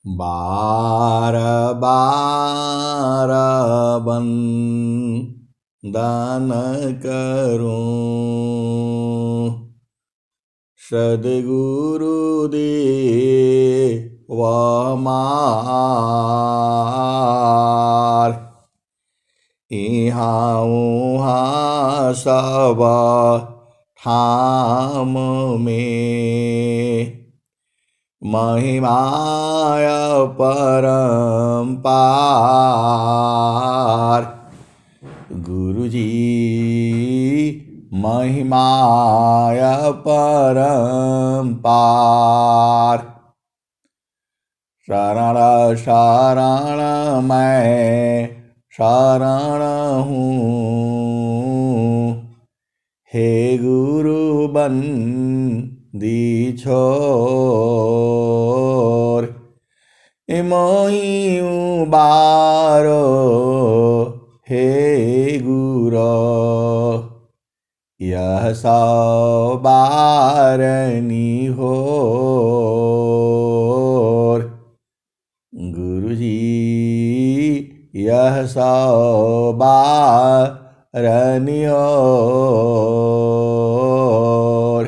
बार बार वंदन करूं सद्गुरुदेव मार। इहाँ उहाँ सब ठाम में महिमाय परम्पार। गुरुजी महिमाय परम्पार। शरण शरण मैं शरण हूँ, हे गुरु बंदी छोर। मोहि उबारो हे गुरो, यह सौ बारनी होर। गुरुजी यह सौ बारनी होर।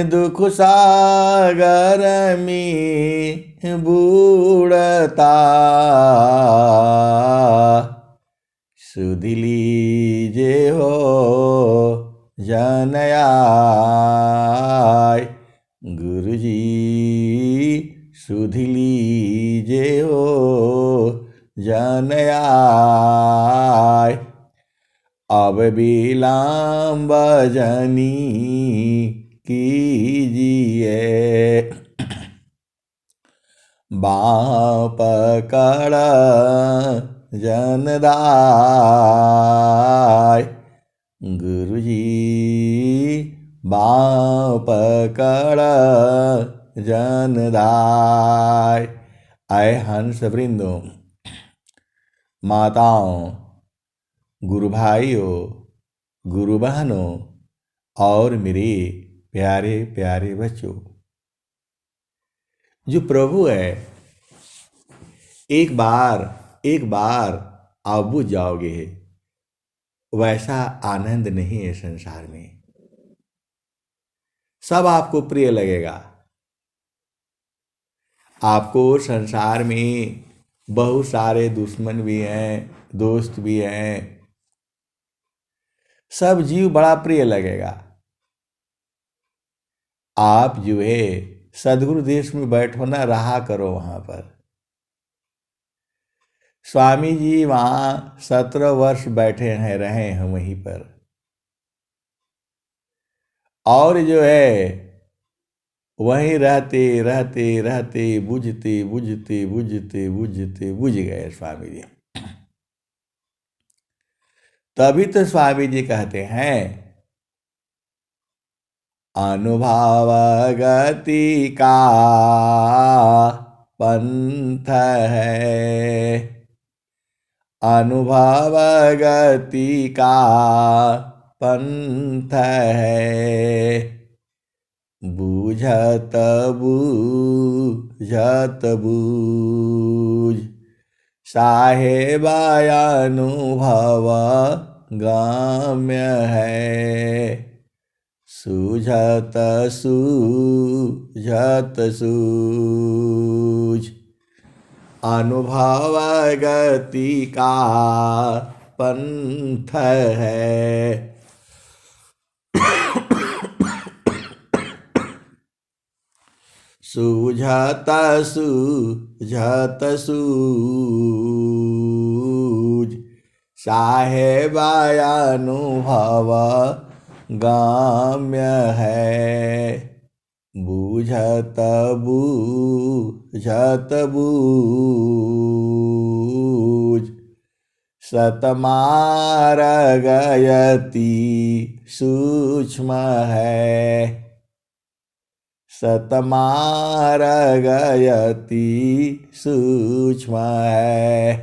दुख सागर में बूढ़ता सुध लीजे हो जनयाय। गुरुजी सुध लीजे हो जनयाय। अब विलंब जनी कीजिए, बाँ पकड़ जनदाय। गुरुजी बाँ पकड़ जनदाय। आए हंस वृंदों, माताओं, गुरु भाइयों, गुरु बहनों और मेरे प्यारे प्यारे बच्चों, जो प्रभु है एक बार आप बुझ जाओगे, वैसा आनंद नहीं है संसार में। सब आपको प्रिय लगेगा। आपको संसार में बहुत सारे दुश्मन भी हैं, दोस्त भी हैं, सब जीव बड़ा प्रिय लगेगा। आप जो है सदगुरु देश में बैठो ना, रहा करो वहां पर। स्वामी जी वहां 17 वर्ष बैठे हैं, रहे हैं वहीं पर। और जो है वहीं रहते रहते रहते बुझते बुझते बुझते बुझते बुझ गए स्वामी जी। तभी तो स्वामी जी कहते हैं, अनुभव गति का पंथ है, अनुभव गति का पंथ है। बूझत बूझत बूझ, साहेब अनुभव गम्य है। सूझत सूझत सूझ, अनुभव गति का पंथ है। सूझत सूझत सूझ, साहेब अनुभव गम्य है। बूझत बूझत बूझ, सतमार गयति सूक्ष्म है। सतमार गयति सूक्ष्म है।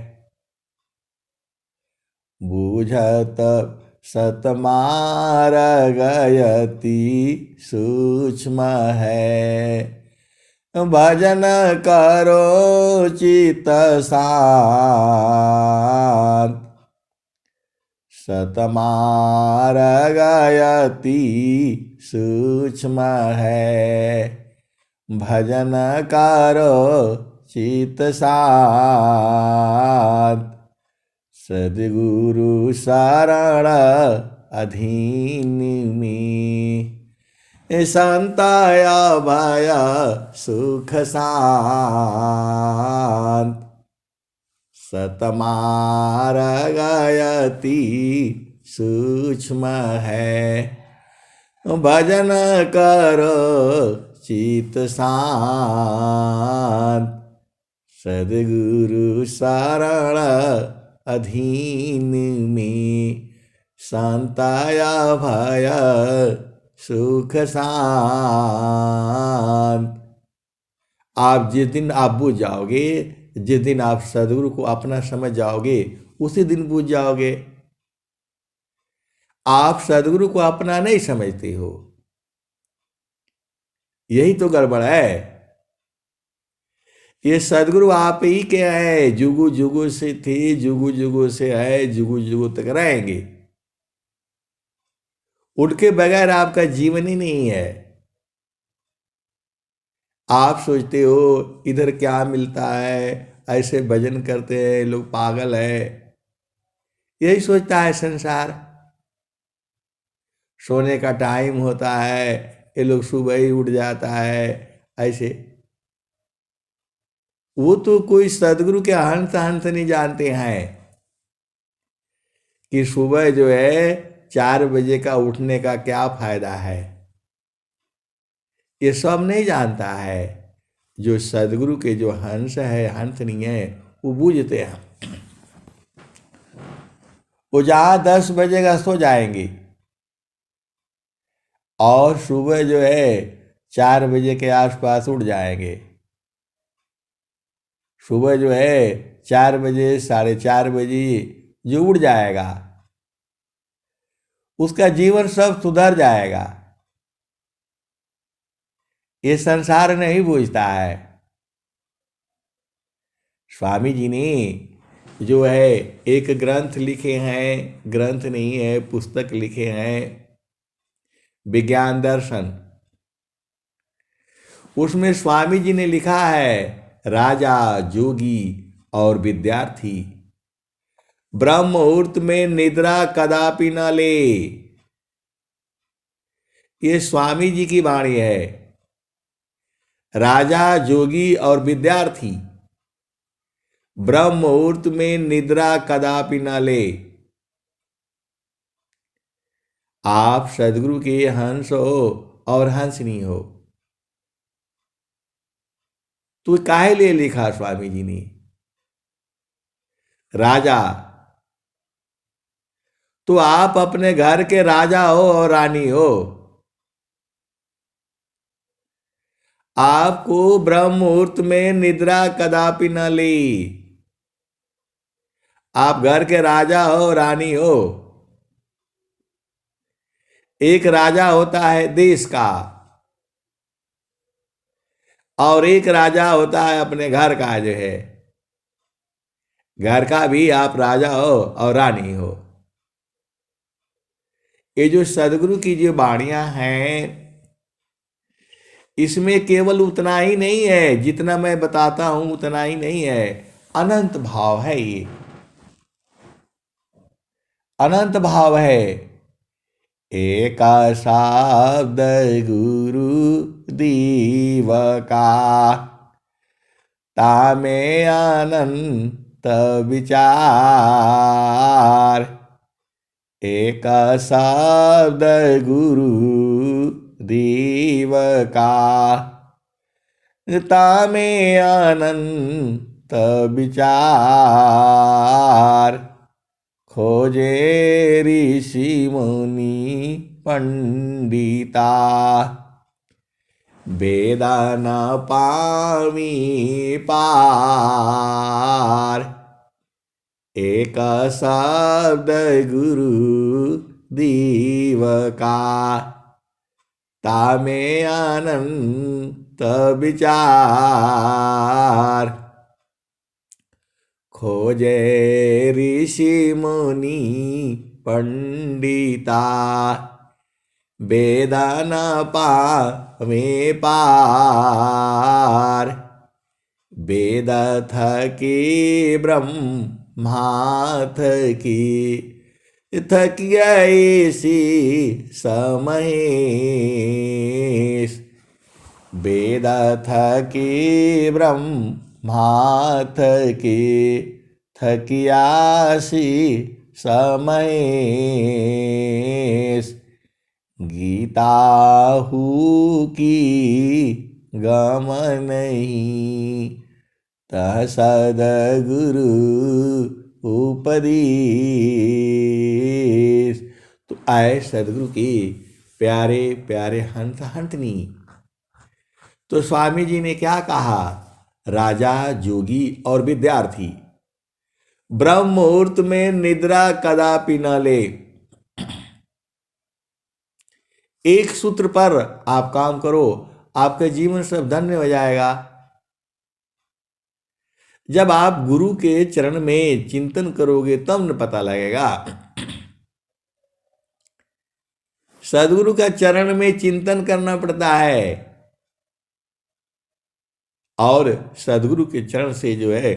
बूझत सतमार गयति सूक्ष्म है। भजन करो चित शांत, सतमार गयति सूक्ष्म है। भजन करो चित शांत, सद्गुरु शरण अधीन में। संताया भय सुख शांत, सतमार गयति सूक्ष्म है। भजन करो चित शांत, सद्गुरु शरण अधीन में। संताया भय सुख शांत। आप जिस दिन आप बुझ जाओगे, जिस दिन आप सद्गुरु को अपना समझ जाओगे, उसी दिन बुझ जाओगे। आप सद्गुरु को अपना नहीं समझते हो, यही तो गड़बड़ है। ये सद्गुरु आप ही के हैं, जुगु जुगु से थे, जुगु जुगु से है, जुगु जुगु तक रहेंगे। उनके बगैर आपका जीवन ही नहीं है। आप सोचते हो इधर क्या मिलता है, ऐसे भजन करते हैं लोग, पागल है, यही सोचता है संसार। सोने का टाइम होता है, ये लोग सुबह ही उठ जाता है ऐसे। वो तो कोई सद्गुरु के हंस हंस नहीं जानते हैं कि सुबह जो है 4 बजे का उठने का क्या फायदा है। ये सब नहीं जानता है। जो सद्गुरु के जो हंस है, हंस नहीं है, वो बूझते हैं। वो जहाँ 10 बजेगा सो जाएंगे और सुबह जो है 4 बजे के आसपास उठ जाएंगे। सुबह जो है 4 बजे, 4:30 बजे जो उठ जाएगा, उसका जीवन सब सुधर जाएगा। ये संसार नहीं बूझता है। स्वामी जी ने जो है एक ग्रंथ लिखे हैं, ग्रंथ नहीं है, पुस्तक लिखे हैं, विज्ञान दर्शन। उसमें स्वामी जी ने लिखा है, राजा, जोगी और विद्यार्थी ब्रह्म मुहूर्त में निद्रा कदापि न ले। ये स्वामी जी की वाणी है। राजा, जोगी और विद्यार्थी ब्रह्म मुहूर्त में निद्रा कदापि न ले। आप सद्गुरु के हंस हो और हंसनी हो, तो काहे लिए लिखा स्वामी जी ने? राजा, तो आप अपने घर के राजा हो और रानी हो। आपको ब्रह्म मुहूर्त में निद्रा कदापि न ली। आप घर के राजा हो, रानी हो। एक राजा होता है देश का और एक राजा होता है अपने घर का। जो है घर का भी आप राजा हो और रानी हो। ये जो सद्गुरु की जो वाणियां हैं, इसमें केवल उतना ही नहीं है जितना मैं बताता हूं, उतना ही नहीं है, अनंत भाव है। ये अनंत भाव है। एक शब्द गुरु दीव का, तामे अनंत विचार। एक शब्द गुरु दीव का, तामे अनंत विचार। खोजे ऋषि मुनि पंडिता, वेदा न पामी पार। एक शब्द गुरु दीव का, तामे अनंत विचार, खोजे ऋषि मुनि पंडिता, वेद न पावे पार, वेद थकी ब्रह्मा थकी, थकी ऐसी समहेश, वेद थकी ब्रह्मा थकी, थकियासी समहेश, गीता हूँ की गम नहीं, तह सदगुरु उपदेश। तो आए सदगुरु की प्यारे प्यारे हंस हंसनी। तो स्वामी जी ने क्या कहा? राजा, जोगी और विद्यार्थी ब्रह्म मुहूर्त में निद्रा कदापि न ले। एक सूत्र पर आप काम करो, आपका जीवन सब धन्य हो जाएगा। जब आप गुरु के चरण में चिंतन करोगे तब न पता लगेगा। सदगुरु का चरण में चिंतन करना पड़ता है और सदगुरु के चरण से जो है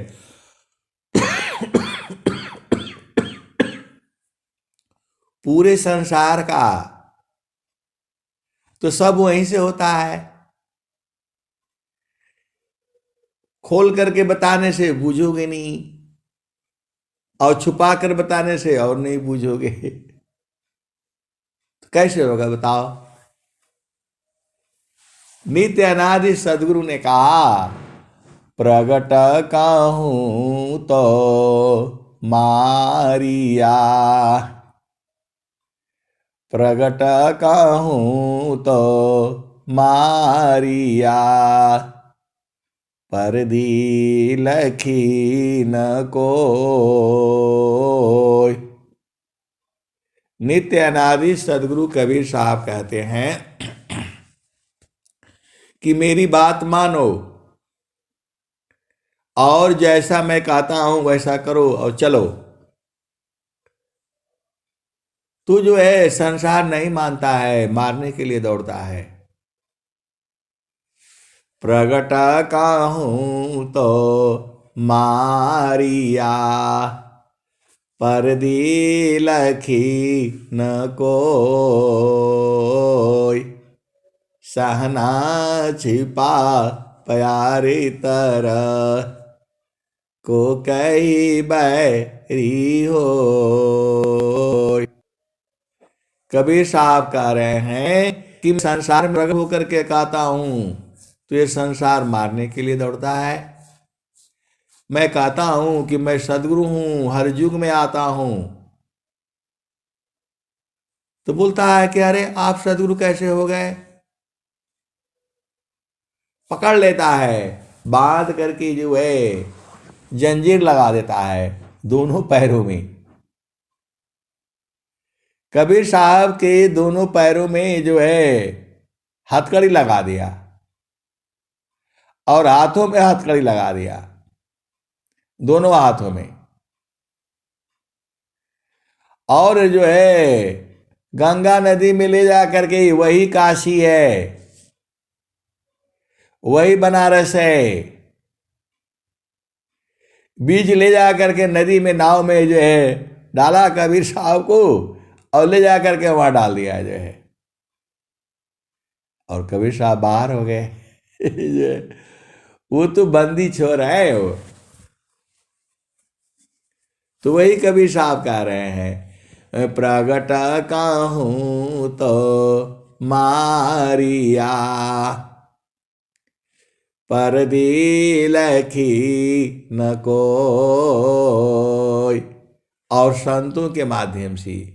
पूरे संसार का तो सब वहीं से होता है। खोल करके बताने से बूझोगे नहीं और छुपा कर बताने से और नहीं बूझोगे, तो कैसे होगा बताओ? नित्य अनादि सदगुरु ने कहा, प्रगट कहूं तो मारिया, प्रगट कहूं तो मारिया, परदी लखी न कोय। नित्य अनादि सदगुरु कबीर साहब कहते हैं कि मेरी बात मानो और जैसा मैं कहता हूं वैसा करो और चलो। तू जो है संसार नहीं मानता है, मारने के लिए दौड़ता है। प्रगट कहूं तो मारिया, परदी लखी न कोय, सहना छिपा प्यारी तरह, को कही बैरी हो। कबीर साहब कह रहे हैं कि मैं संसार में प्रकट होकर के कहता हूं तो ये संसार मारने के लिए दौड़ता है। मैं कहता हूं कि मैं सदगुरु हूं, हर युग में आता हूं, तो बोलता है कि अरे आप सदगुरु कैसे हो गए? पकड़ लेता है, बांध करके जो है जंजीर लगा देता है दोनों पैरों में। कबीर साहब के दोनों पैरों में जो है हथकड़ी लगा दिया और हाथों में हथकड़ी लगा दिया, दोनों हाथों में। और जो है गंगा नदी में ले जा करके, वही काशी है, वही बनारस है, बीज ले जा करके नदी में नाव में जो है डाला कबीर साहब को और ले जा करके वहां डाल दिया जो है, और कबीर साहब बाहर हो गए। वो तो बंदी छोर है वो। तो वही कबीर साहब कह रहे हैं, प्रगट कहूं तो मारिया, परदी लखी न कोय। और संतों के माध्यम से,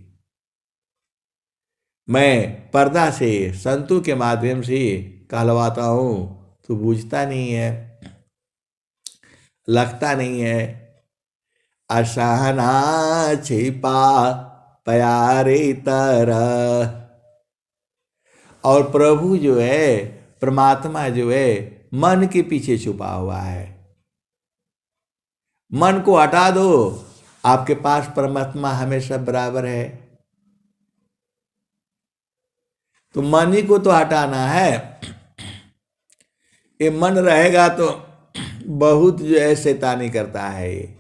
मैं पर्दा से संतों के माध्यम से कहलवाता हूं तो बूझता नहीं है, लगता नहीं है। असहना छिपा प्यारी तरह। और प्रभु जो है परमात्मा जो है मन के पीछे छुपा हुआ है। मन को हटा दो, आपके पास परमात्मा हमेशा बराबर है। तो मन ही को तो हटाना है। ये मन रहेगा तो बहुत जो है शैतानी करता है ये।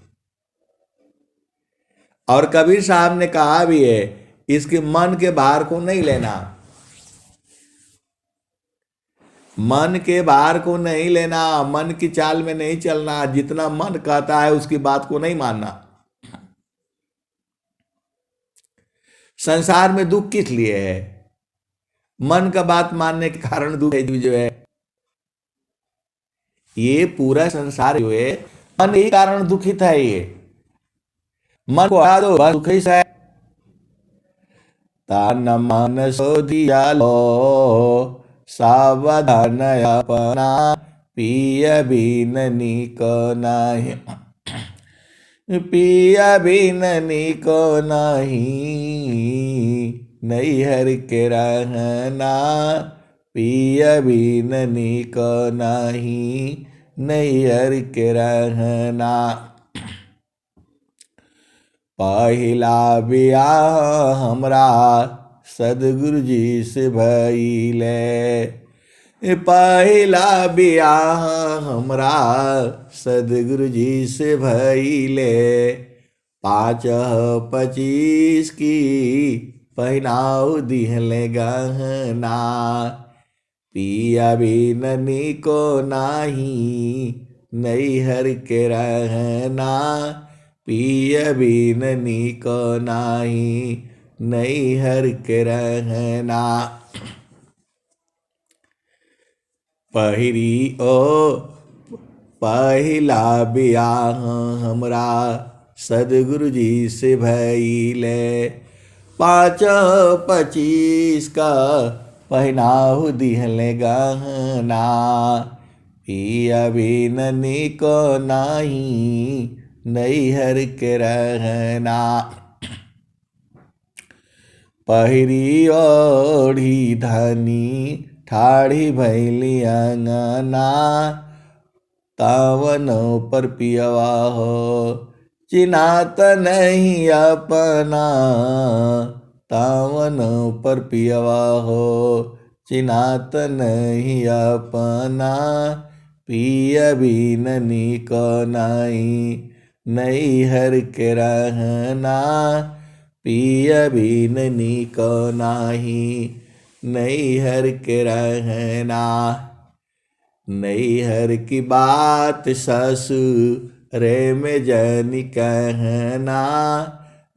और कबीर साहब ने कहा भी है, इसके मन के भार को नहीं लेना, मन के भार को नहीं लेना, मन की चाल में नहीं चलना, जितना मन कहता है उसकी बात को नहीं मानना। संसार में दुख किस लिए है? मन का बात मानने के कारण दुख है जो है। ये पूरा संसार जो है मन ही कारण दुखित है। ये मन को हटा दो, बस दुख ही है। तान मन सोधिया लो, सावधान अपना, पिय बिन निको नहीं, पिय बिन निको नहीं, नैहर के रहना, पिय बिन निको नहीं, नैहर के रहना। पहिला बियाह हमरा सदगुरु जी से भइले, पहिला बियाह हमरा सदगुरु जी से भइले, 5-25 की पहिनाऊ दिहले गहना, पिया बिन निको नाही, नैहर के रहना, पिय बिन निको नाही, नैहर के रहना। पहिरी ओ पहिला बियाह हमरा सदगुरु जी से भइले, 5-25 का पहिनाऊ दिहले गहना, पिया बिन निको नाही, नैहर के रहना। पहिरी ओढ़ी धनी ठाढ़ी भैली अंगना, तावन पर पियवा हो चिन्हात नहीं अपना, तावन पर पियवा हो चिन्हात नहीं अपना, पिय बिन निको नहीं, नैहर के रहना, पिय बिन निको नाही, नैहर के रहना। नैहर की बात ससुरे में जनि कहना,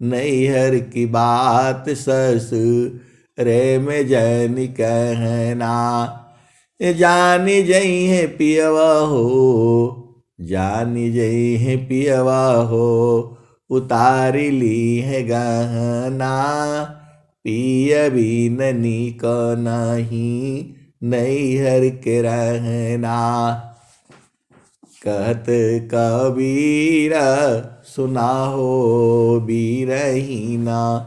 नैहर की बात ससुरे में जनि कहना, जानी जई है पियवा हो, जानी जई है पियवा हो, उतारी ली है गहना, पिय बिन निको नहीं, नैहर के रहना। कहत कबीर सुना हो बीरहीना,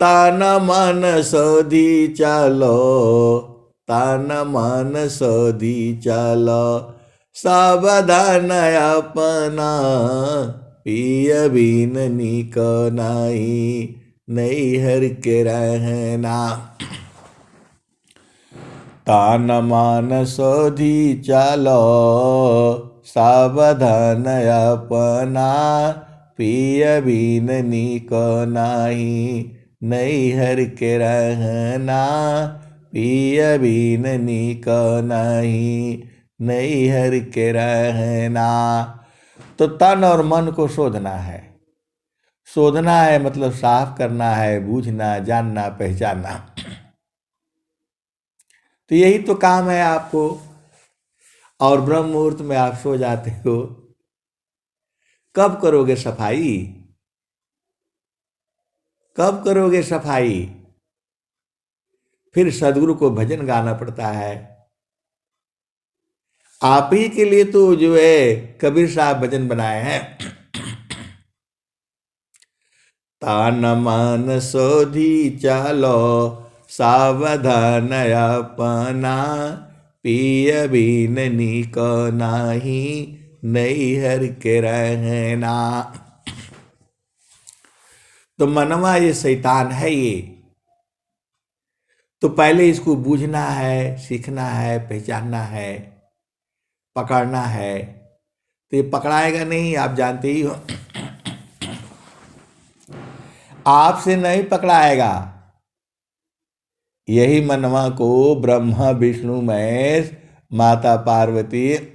तान मन सोधी चलो, तान मन सोधी चलो, सावधान अपना, पिय बिन निको नहीं, नैहर के रहना। तान मन सोधी चलो, सावधान अपना, पिय बिन निको नहीं, नैहर के रहना, पिय बिन निको नहीं, नैहर के रहना। तो तन और मन को शोधना है। शोधना है मतलब साफ करना है, बूझना, जानना, पहचानना। तो यही तो काम है आपको। और ब्रह्म मुहूर्त में आप सो जाते हो। कब करोगे सफाई? कब करोगे सफाई? फिर सदगुरु को भजन गाना पड़ता है। आप ही के लिए तो जो है कबीर साहब भजन बनाए हैं। तान मन सोधी चलो, सावधान अपना, पिय बिन नीक नाही, नैहर के रहना। तो मनवा ये शैतान है ये, तो पहले इसको बूझना है, सीखना है, पहचानना है, पकड़ना है। तो ये पकड़ाएगा नहीं, आप जानते ही हो, आपसे नहीं पकड़ाएगा। यही मनवा को ब्रह्मा विष्णु महेश, माता पार्वती,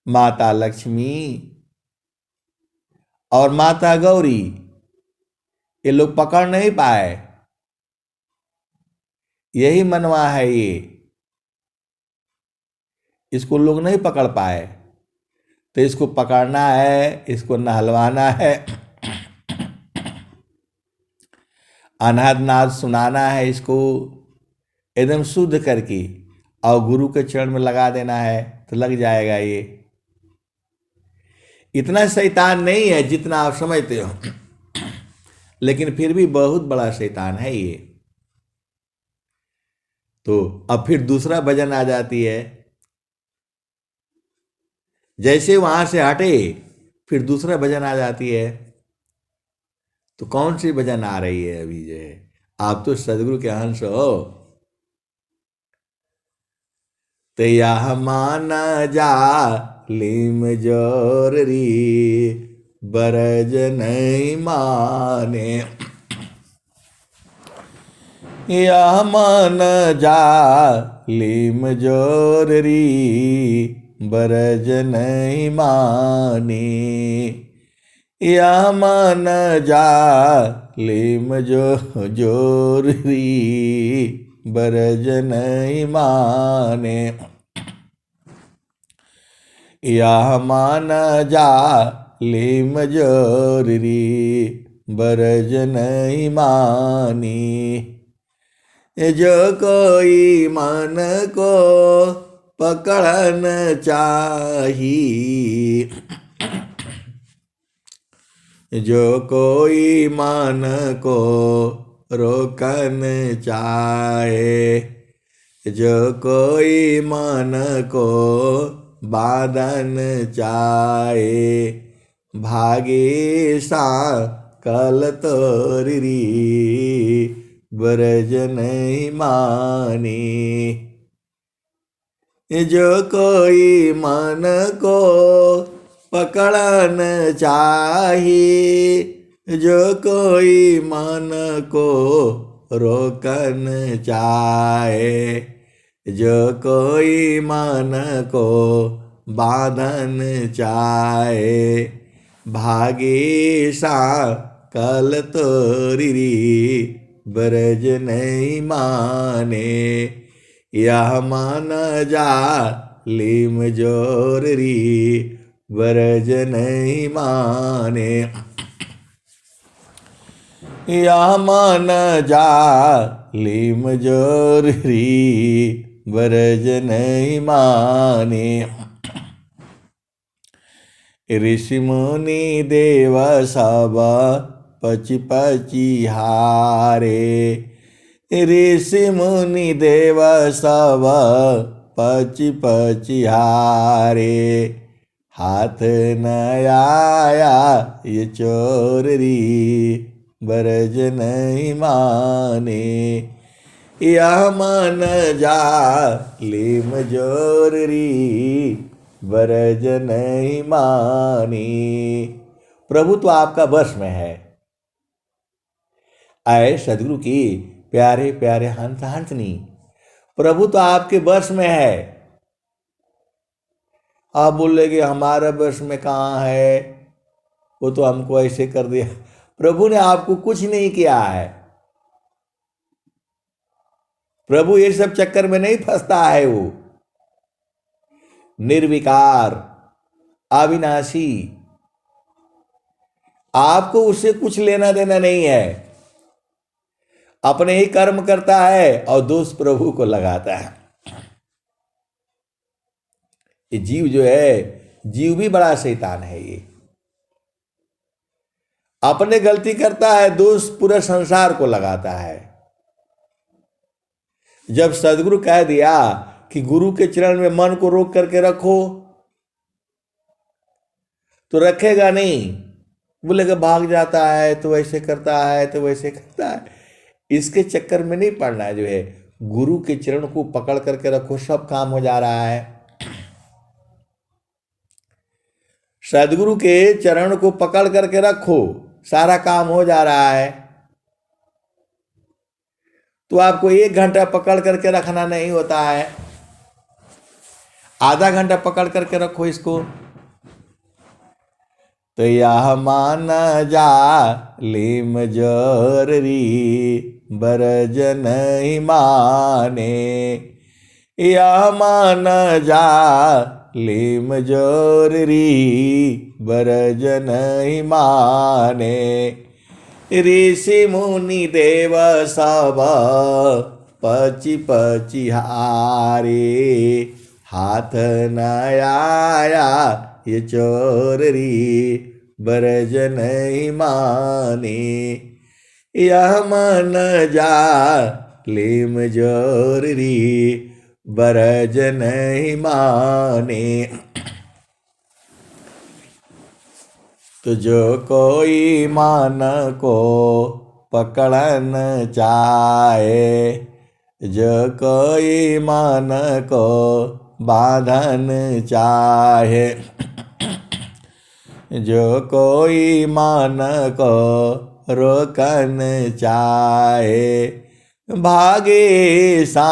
माता लक्ष्मी और माता गौरी, ये लोग पकड़ नहीं पाए। यही मनवा है ये, इसको लोग नहीं पकड़ पाए। तो इसको पकड़ना है, इसको नहलवाना है, अनाद नाद सुनाना है, इसको एकदम शुद्ध करके और गुरु के चरण में लगा देना है, तो लग जाएगा। ये इतना शैतान नहीं है जितना आप समझते हो, लेकिन फिर भी बहुत बड़ा शैतान है ये। तो अब फिर दूसरा भजन आ जाती है। जैसे वहां से हटे फिर दूसरा भजन आ जाती है। तो कौन सी भजन आ रही है अभी? जो है, आप तो सदगुरु के अंश हो। तो यह माना जा लिम जोरी, बरज नहीं माने। यह मान जा लिम जोरी, बरज नहीं माने। यह मान जा लिम जोरी, बरज नहीं माने। यह मान जा लिम जोरी, बरज नहीं मानी। जो कोई मन को पकड़न चाही, जो कोई मन को रोकन चाहे, जो कोई मन को बांधन चाहे, भागे सा कल तोरी, ब्रज नहीं मानी। जो कोई मन को पकड़न चाही, जो कोई मन को रोकन चाहे, जो कोई मन को बांधन चाहे, भागे सा कल तोरी, ब्रज नहीं माने। यह मान जा लिम जोरी, ब्रज नहीं माने। यह मान जा लिम जोरी, ब्रज नहीं माने। ऋषि मुनि देव सब पचि पचि हारे, ऋषि मुनि देव सब पचि पचि हारे। हाथ न आया ये चोरी, ब्रज नहीं माने। यह मन जा लिम जोरी, ब्रज नहीं मानी। प्रभु तो आपका वश में है। आए सदगुरु की प्यारे प्यारे हंस हंसनी, प्रभु तो आपके वश में है। आप बोलेंगे हमारा वश में कहाँ है, वो तो हमको ऐसे कर दिया। प्रभु ने आपको कुछ नहीं किया है। प्रभु ये सब चक्कर में नहीं फंसता है। वो निर्विकार, अविनाशी, आपको उससे कुछ लेना देना नहीं है। अपने ही कर्म करता है और दोष प्रभु को लगाता है। ये जीव जो है, जीव भी बड़ा शैतान है। ये अपने गलती करता है, दोष पूरे संसार को लगाता है। जब सदगुरु कह दिया कि गुरु के चरण में मन को रोक करके रखो, तो रखेगा नहीं। बोलेगा भाग जाता है तो वैसे करता है तो वैसे करता है। इसके चक्कर में नहीं पड़ना है। जो है गुरु के चरण को पकड़ करके रखो, सब काम हो जा रहा है। सदगुरु के चरण को पकड़ करके रखो, सारा काम हो जा रहा है। तो आपको 1 घंटा पकड़ करके रखना नहीं होता है, आधा घंटा पकड़ करके रखो इसको। तो यह मान जा लिम जोरी बरज नहीं माने, यह मान जा लिम जोरी बरज नहीं माने। ऋषि मुनि देव सब पची पची हारे, हाथ न आया ये चोरी बरज नहीं माने। यह मन जा लिम जोरी बरज नहीं माने। तो जो कोई मान को पकड़न चाहे, जो कोई मान को बांधन चाहे, जो कोई मान को रोकन चाहे, भागे सा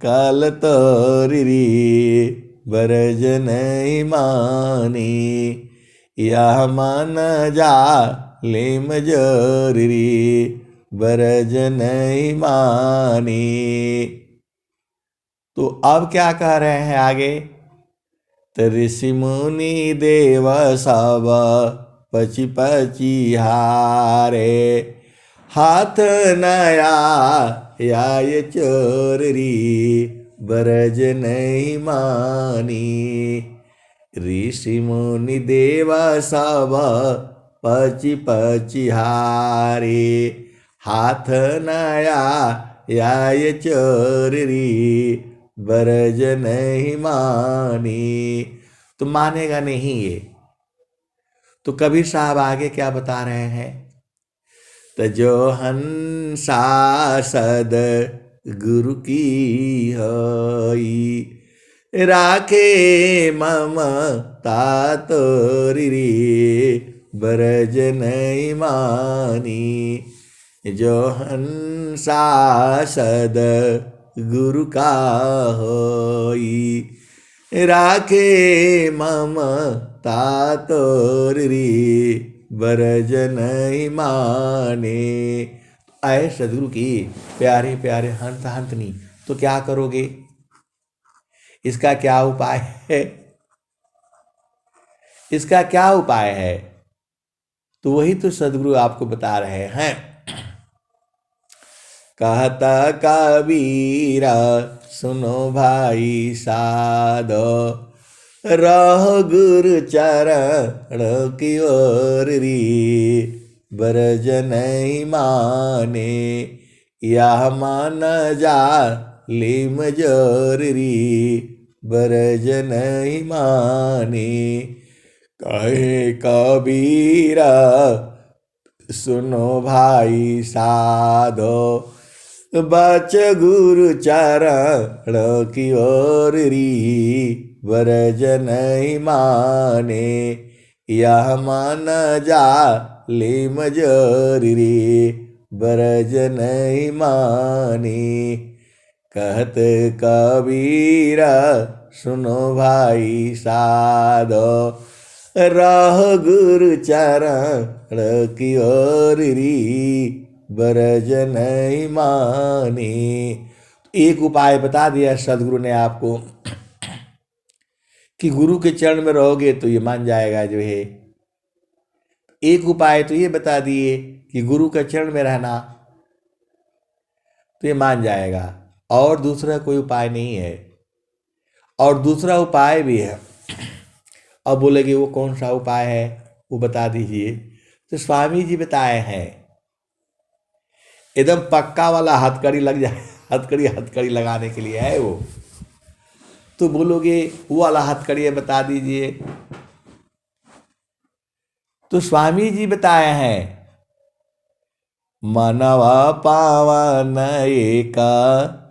कल तोरी बरज नहीं मानी। यह मन जा लिम जोरी बरज नहीं मानी। तो अब क्या कह रहे हैं आगे? तो ऋषि मुनि देव सब पची पची हारे, हाथ नया या ये चोरी बरज नहीं मानी। ऋषि मुनि देव सब पची पची हारे, हाथ नया या ये चोरी बरज नहीं मानी। तो मानेगा नहीं ये। तो कबीर साहब आगे क्या बता रहे हैं? तो जो हंसा सद गुरु की होई, राखे ममता तोरी बरज नहीं मानी। जो हंसा सद गुरु का होई, राखे ममता तोरी बरज नहीं माने। आए सदगुरु की प्यारे प्यारे हंत हंतनी, तो क्या करोगे? इसका क्या उपाय है? इसका क्या उपाय है? तो वही तो सदगुरु आपको बता रहे हैं। कहता कबीरा सुनो भाई साधो, रहो गुरु चरण की ओर री बरज नहीं माने। यह मान जा लिम जोरी बरज नहीं माने। कहे कबीरा सुनो भाई साधो, बच गुरु चरण की ओर री बरज नहीं माने। यह मान जा लिम जोरी बरज नहीं माने। कहत कबीरा सुनो भाई साधो, रह गुरु चरण की ओर री बरज नहीं माने। एक उपाय बता दिया सदगुरु ने आपको कि गुरु के चरण में रहोगे तो ये मान जाएगा। जो है एक उपाय तो ये बता दिए कि गुरु के चरण में रहना, तो ये मान जाएगा। और दूसरा कोई उपाय नहीं है। और दूसरा उपाय भी है। अब बोलेगे वो कौन सा उपाय है, वो बता दीजिए। तो स्वामी जी बताए हैं, एकदम पक्का वाला हथकड़ी लग जाए, हथकड़ी लगाने के लिए है वो। तो बोलोगे वो वाला हथकड़िया बता दीजिए। तो स्वामी जी बताए हैं, मनवा पावन एक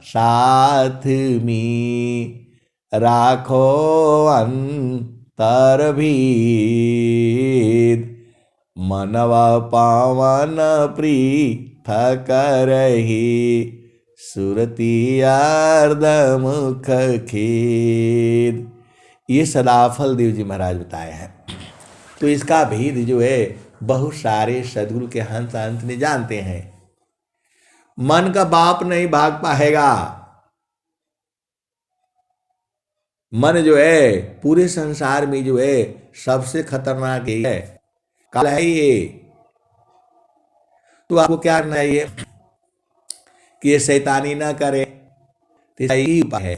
साथ में राखो अंतर भेद, मनवा पावन पृथक रही सुरती अर्धमुख खेद। ये सदाफल देव जी महाराज बताए हैं। तो इसका भेद जो है बहुत सारे सदगुरु के हंस अंत ने जानते हैं। मन का बाप नहीं भाग पाएगा। मन जो है पूरे संसार में जो है सबसे खतरनाक यही है, काल है ये। तो आपको क्या करना चाहिए कि ये शैतानी ना करे, तो यही उपाय है।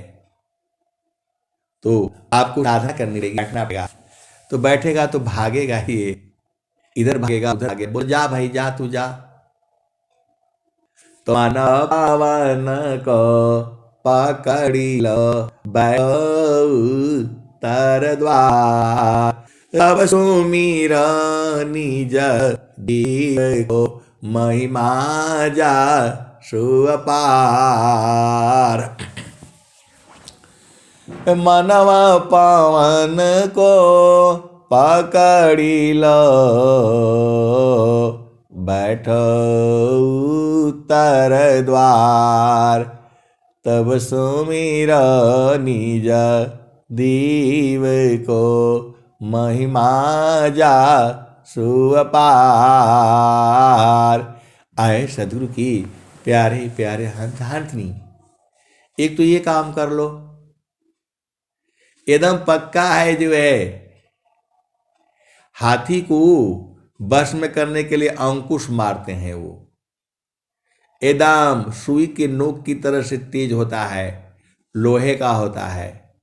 तो आपको साधना करनी रहेगी, बैठना पड़ेगा। तो बैठेगा तो भागेगा ही, इधर भागेगा उधर भागेगा। बोल जा भाई जा, तू जा। तो मानव पावन को पकड़ी लो तर द्वार, तब सुमिर निज दीव को महिमा जा सुअपार। मनव पावन को पकड़ी लो बैठो तर द्वार, तब सुमिर निज दीव को महिमा जा सुअपार। आए सदगुरु की प्यारे प्यारे हंस हंसनी, एक तो ये काम कर लो, एकदम पक्का है जो है। हाथी को वश में करने के लिए अंकुश मारते हैं, वो एकदम सुई के नोक की तरह से तेज होता है, लोहे का होता है।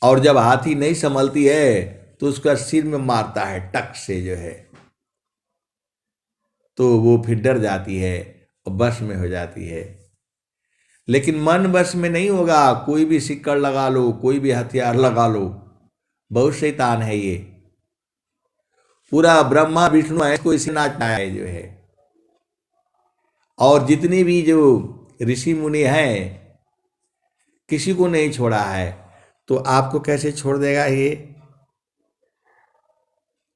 और जब हाथी नहीं संभलती है तो उसका सिर में मारता है टक से जो है, तो वो फिर डर जाती है और वश में हो जाती है। लेकिन मन वश में नहीं होगा। कोई भी सिक्कड़ लगा लो, कोई भी हथियार लगा लो, बहुत शैतान है ये। पूरा ब्रह्मा विष्णु है को इसे नाचना है जो है। और जितनी भी जो ऋषि मुनि हैं किसी को नहीं छोड़ा है। तो आपको कैसे छोड़ देगा ये?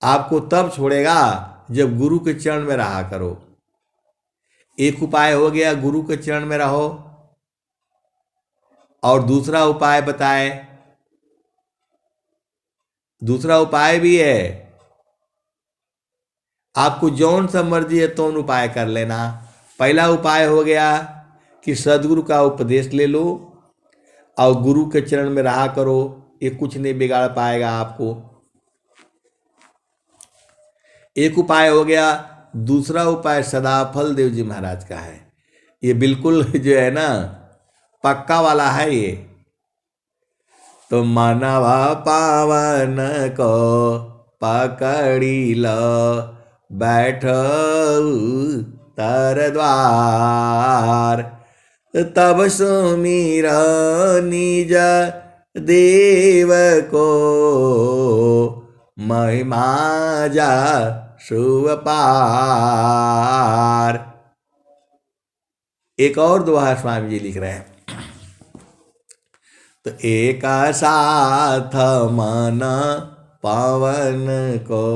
आपको तब छोड़ेगा जब गुरु के चरण में रहा करो। एक उपाय हो गया, गुरु के चरण में रहो। और दूसरा उपाय बताए, दूसरा उपाय भी है, आपको जौन सा मर्जी है तौन उपाय कर लेना। पहला उपाय हो गया कि सदगुरु का उपदेश ले लो और गुरु के चरण में रहा करो, ये कुछ नहीं बिगाड़ पाएगा आपको। एक उपाय हो गया। दूसरा उपाय सदाफल देव जी महाराज का है। ये बिल्कुल जो है ना पक्का वाला है ये। तो मानवा पावन को पकड़ी लो बैठो तर द्वार, तब सुमिर निज देव को महिमा जा सुअपार। एक और दोहा स्वामी जी लिख रहे हैं। तो एक साथ मन पावन को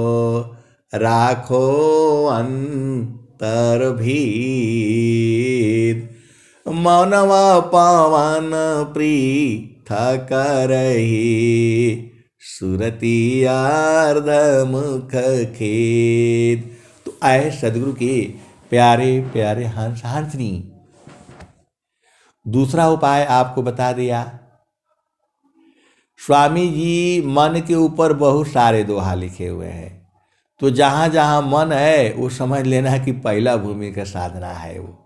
राखो अंतर भेद, मनव पावन पृथक रही सुरती अर्धमुख खेद। तो आए सदगुरु के प्यारे प्यारे हंस हंसनी, दूसरा उपाय आपको बता दिया। स्वामी जी मन के ऊपर बहुत सारे दोहा लिखे हुए हैं। तो जहाँ जहाँ मन है वो समझ लेना कि पहला भूमि का साधना है। वो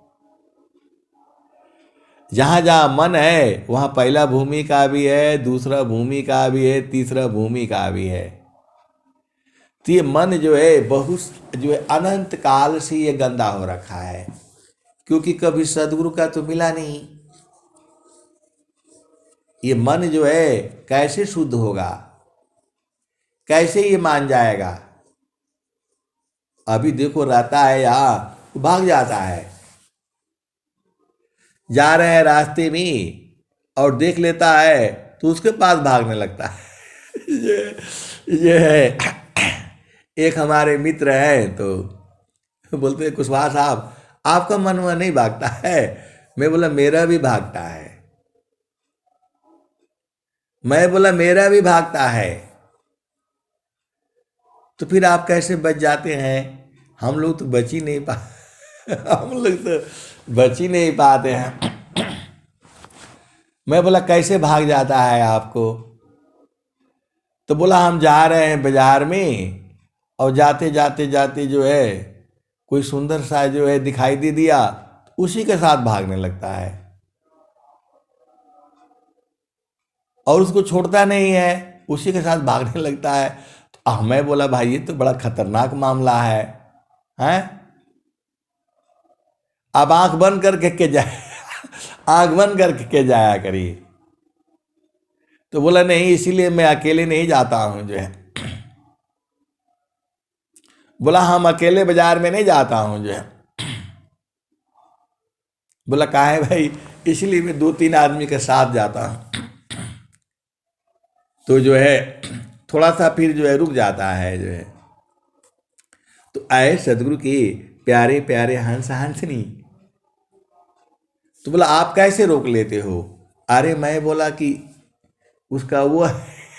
जहाँ जहाँ मन है वहाँ पहला भूमि का भी है, दूसरा भूमि का भी है, तीसरा भूमि का भी है। तो ये मन जो है बहुत जो है अनंत काल से ये गंदा हो रखा है, क्योंकि कभी सदगुरु का तो मिला नहीं। ये मन जो है कैसे शुद्ध होगा, कैसे ये मान जाएगा। अभी देखो रहता है यहाँ, भाग जाता है, जा रहे हैं रास्ते में और देख लेता है तो उसके पास भागने लगता है। ये है। एक हमारे मित्र हैं तो बोलते हैं कुशवाहा साहब आपका मन वह नहीं भागता है। मैं बोला मेरा भी भागता है। मैं बोला मेरा भी भागता है। तो फिर आप कैसे बच जाते हैं? हम लोग तो बच ही नहीं पा हम लोग तो बच ही नहीं पाते हैं। मैं बोला कैसे भाग जाता है आपको? तो बोला हम जा रहे हैं बाजार में और जाते जाते जाते जो है कोई सुंदर सा जो है दिखाई दे दिया, उसी के साथ भागने लगता है और उसको छोड़ता नहीं है, उसी के साथ भागने लगता है। तो मैं बोला भाई ये तो बड़ा खतरनाक मामला है, हैं? आप आंख बंद करके के जाए आंख बंद करके के जाया करिए। तो बोला नहीं इसीलिए मैं अकेले नहीं जाता हूं जो है। बोला हम अकेले बाजार में नहीं जाता हूं जो है। बोला काहे भाई? इसलिए मैं 2-3 आदमी के साथ जाता हूं। तो जो है थोड़ा सा फिर जो है रुक जाता है जो है। तो आए सदगुरु के प्यारे प्यारे हंस हंसनी। तो बोला आप कैसे रोक लेते हो? अरे मैं बोला कि उसका वो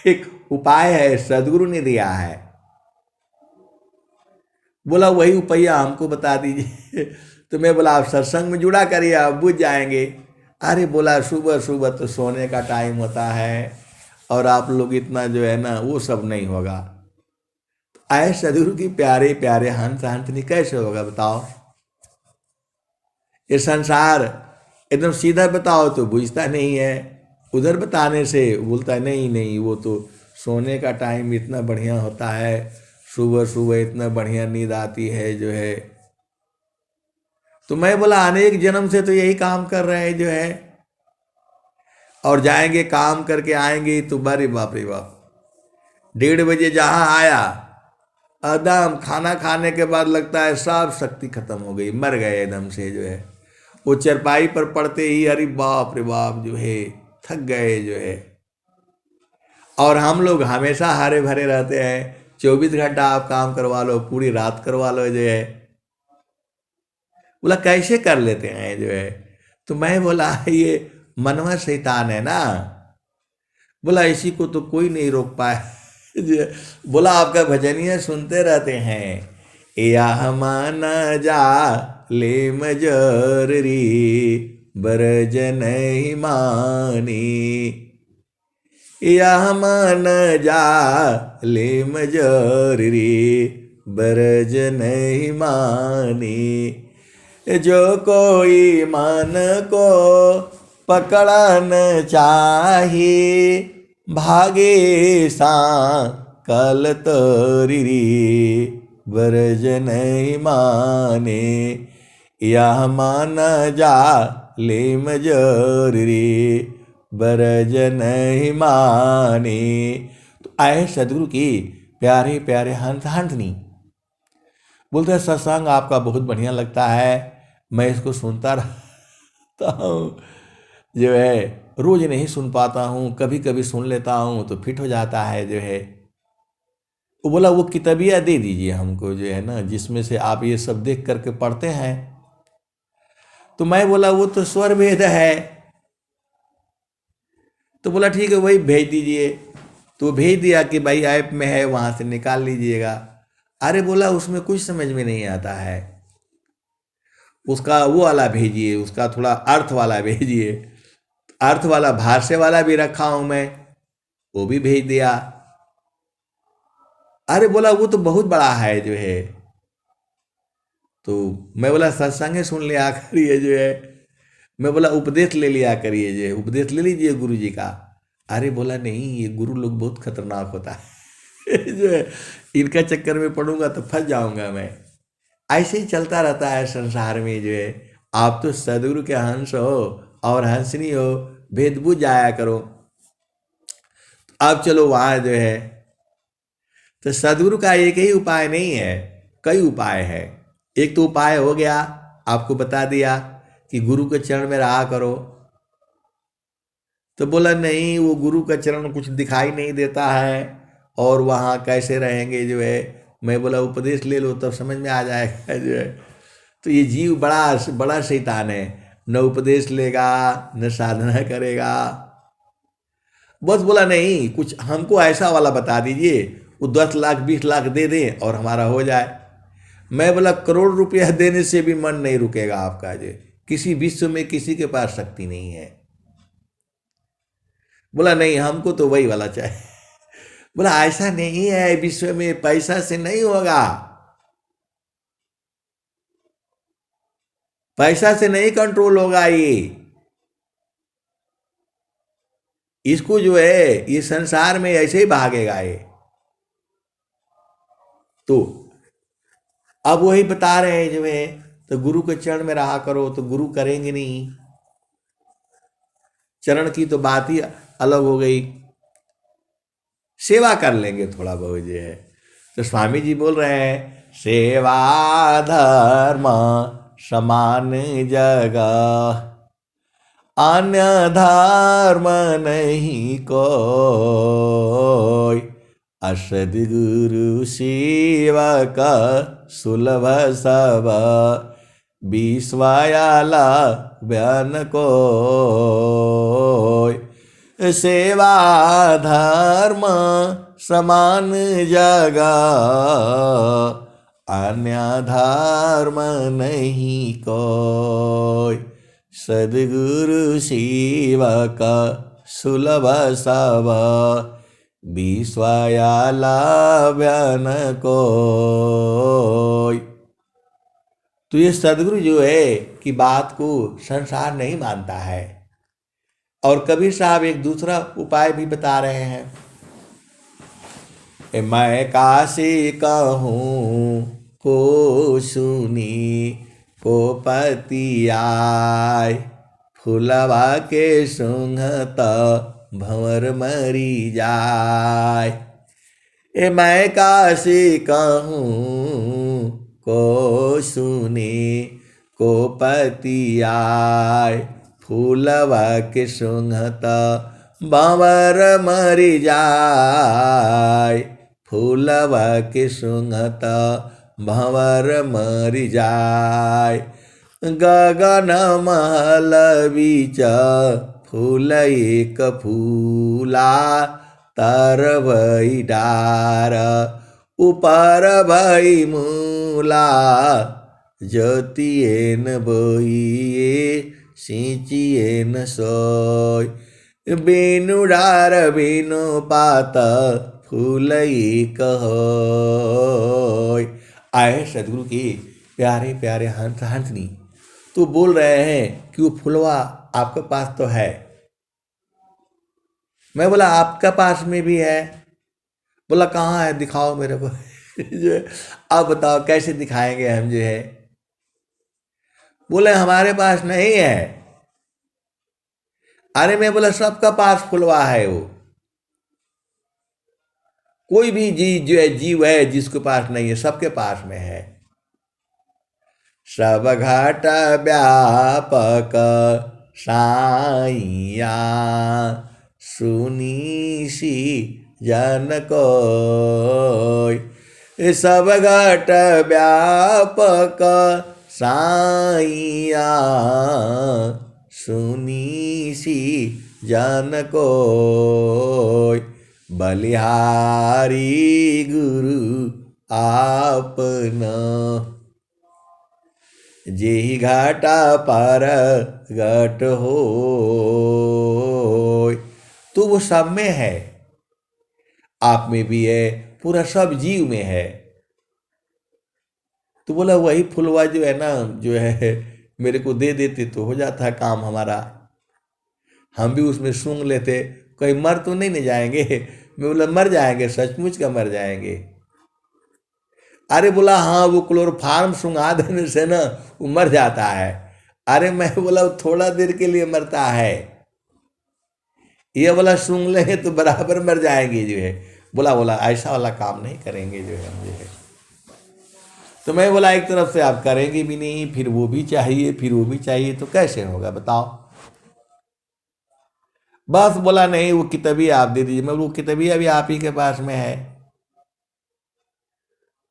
एक उपाय है, सदगुरु ने दिया है। बोला वही उपाय हमको बता दीजिए। तो मैं बोला आप सत्संग में जुड़ा करिए, आप बुझ जाएंगे। अरे बोला सुबह सुबह तो सोने का टाइम होता है और आप लोग इतना जो है ना वो सब नहीं होगा। आए सदगुरु की प्यारे प्यारे हंस हंसनी कैसे होगा बताओ? ये संसार एकदम सीधा बताओ तो बुझता नहीं है, उधर बताने से बोलता है नहीं नहीं वो तो सोने का टाइम इतना बढ़िया होता है, सुबह सुबह इतना बढ़िया नींद आती है जो है। तो मैं बोला अनेक जन्म से तो यही काम कर रहे हैं जो है, और जाएंगे काम करके आएंगे तो बारे बाप रे बाप 1:30 बजे जहाँ आया एकदम खाना खाने के बाद लगता है सब शक्ति खत्म हो गई, मर गए एकदम से जो है। वो चरपाई पर पड़ते ही अरे बाप रे बाप जो है थक गए जो है। और हम लोग हमेशा हरे भरे रहते हैं, 24 घंटा आप काम करवा लो, पूरी रात करवा लो जो है। बोला कैसे कर लेते हैं जो है? तो मैं बोला ये मनवा शैतान है ना। बोला इसी को तो कोई नहीं रोक पाए। बोला आपका भजनिया सुनते रहते हैं, या माना जा ले मजर री बरज नहीं मानी, या मान जा ले मजर री बरज नहीं मानी। जो कोई मन को पकड़न चाहिए भागे सा कल तोरी बरज नहीं माने, यह मान जा ले मजरी बरज नहीं माने। तो आए सदगुरु की प्यारे प्यारे हंस हंसनी। बोलते हैं सत्संग आपका बहुत बढ़िया लगता है, मैं इसको सुनता रहता हूँ जो है, रोज नहीं सुन पाता हूँ, कभी कभी सुन लेता हूँ तो फिट हो जाता है जो है। वो बोला वो किताबियाँ दे दीजिए हमको जो है ना, जिसमें से आप ये सब देख करके पढ़ते हैं। तो मैं बोला वो तो स्वर भेद है। तो बोला ठीक है वही भेज दीजिए। तो भेज दिया कि भाई ऐप में है वहाँ से निकाल लीजिएगा। अरे बोला उसमें कुछ समझ में नहीं आता है, उसका वो वाला भेजिए, उसका थोड़ा अर्थ वाला भेजिए। अर्थ वाला भाष्य वाला भी रखा हूं मैं, वो भी भेज दिया। अरे बोला वो तो बहुत बड़ा है जो है। तो मैं बोला सत्संग सुन लिया करिए जो है। मैं बोला उपदेश ले लिया करिए जो है, उपदेश ले लीजिए गुरु जी का। अरे बोला नहीं ये गुरु लोग बहुत खतरनाक होता है जो है, इनका चक्कर में पड़ूंगा तो फंस जाऊंगा मैं। ऐसे ही चलता रहता है संसार में जो है। आप तो सदगुरु के हंस हो और हंसनी हो, भेद बुझ जाया करो। अब चलो वहां जो है, तो सदगुरु का एक ही उपाय नहीं है, कई उपाय है। एक तो उपाय हो गया, आपको बता दिया कि गुरु के चरण में रहा करो। तो बोला नहीं, वो गुरु का चरण कुछ दिखाई नहीं देता है, और वहाँ कैसे रहेंगे जो है। मैं बोला उपदेश ले लो तब समझ में आ जाएगा जो है। तो ये जीव बड़ा बड़ा शैतान है, न उपदेश लेगा न साधना करेगा। बस बोला नहीं, कुछ हमको ऐसा वाला बता दीजिए, वो 10 लाख 20 लाख दे दें और हमारा हो जाए। मैं बोला करोड़ रुपया देने से भी मन नहीं रुकेगा आपका जो, किसी विश्व में किसी के पास शक्ति नहीं है। बोला नहीं, हमको तो वही वाला चाहिए। बोला ऐसा नहीं है, विश्व में पैसा से नहीं होगा, पैसा से नहीं कंट्रोल होगा ये। इसको जो है ये संसार में ऐसे ही भागेगा ये। तो अब वही बता रहे हैं जो है, तो गुरु के चरण में रहा करो, तो गुरु करेंगे नहीं। चरण की तो बात ही अलग हो गई, सेवा कर लेंगे थोड़ा बहुत जो है। तो स्वामी जी बोल रहे हैं, सेवा धर्म समान जगह, अन्य धर्म नहीं कोई, असदगुरु सेवक सुलभ सब, विश्वयाला बयान कोई। सेवा धर्म समान जगह, अन्य धर्म नहीं कोई, सद्गुरु सेवक सुलभ सब, विश्वयाला बयान कोई। तो ये सदगुरु जो है कि बात को संसार नहीं मानता है। और कबीर साहब एक दूसरा उपाय भी बता रहे हैं, मैं काशी कहूँ को सुनी, को पति आय, फुलवा के सुंघत भंवर मरी जाय। मैं काशी कहूँ को सुनी, को पति आय, फूलवा के सुंघत भंवर मरी जाय, फूलवा के सुंघत भंवर मरी जाय। गगन महल बीच फूल एक फूला, तर भई डार ऊपर भई मूला, ज्योतिए न बोइए सिंचिए न सोय। बेनु डार बेनु पात फूल एक होय। आए सदगुरु के प्यारे प्यारे हंस हंसनी, तो बोल रहे हैं कि वो फुलवा आपके पास तो है। मैं बोला आपका पास में भी है। बोला कहाँ है, दिखाओ मेरे को। जो है, आप बताओ कैसे दिखाएंगे हम जो है। बोले हमारे पास नहीं है। अरे मैं बोला सबका पास फुलवा है वो, कोई भी जीव है जिसके पास नहीं है, सबके पास में है। सब घाट व्यापक साइया, सुनी सी जन कोय। सब घाट व्यापक साइया, सुनी सी जन कोय। बलिहारी गुरु आपना, जेहि घाटा पर घट हो। तो वो सब में है, आप में भी है, पूरा सब जीव में है। तो बोला वही फुलवा जो है ना, जो है मेरे को दे देते तो हो जाता है काम हमारा, हम भी उसमें सूंघ लेते, कहीं मर तो नहीं जाएंगे। मैं बोला मर जाएंगे, सचमुच का मर जाएंगे। अरे बोला हाँ, वो क्लोरोफार्म सूंघा देने से ना वो मर जाता है। अरे मैं बोला थोड़ा देर के लिए मरता है, ये वाला सूंघ लेंगे तो बराबर मर जाएंगे जो है। बोला बोला ऐसा वाला काम नहीं करेंगे जो है हम जो है। तो मैं बोला एक तरफ से आप करेंगे भी नहीं, फिर वो भी चाहिए, फिर वो भी चाहिए, तो कैसे होगा बताओ। बस बोला नहीं वो किताबी आप दे दीजिए। मैं वो किताबी अभी आप ही के पास में है।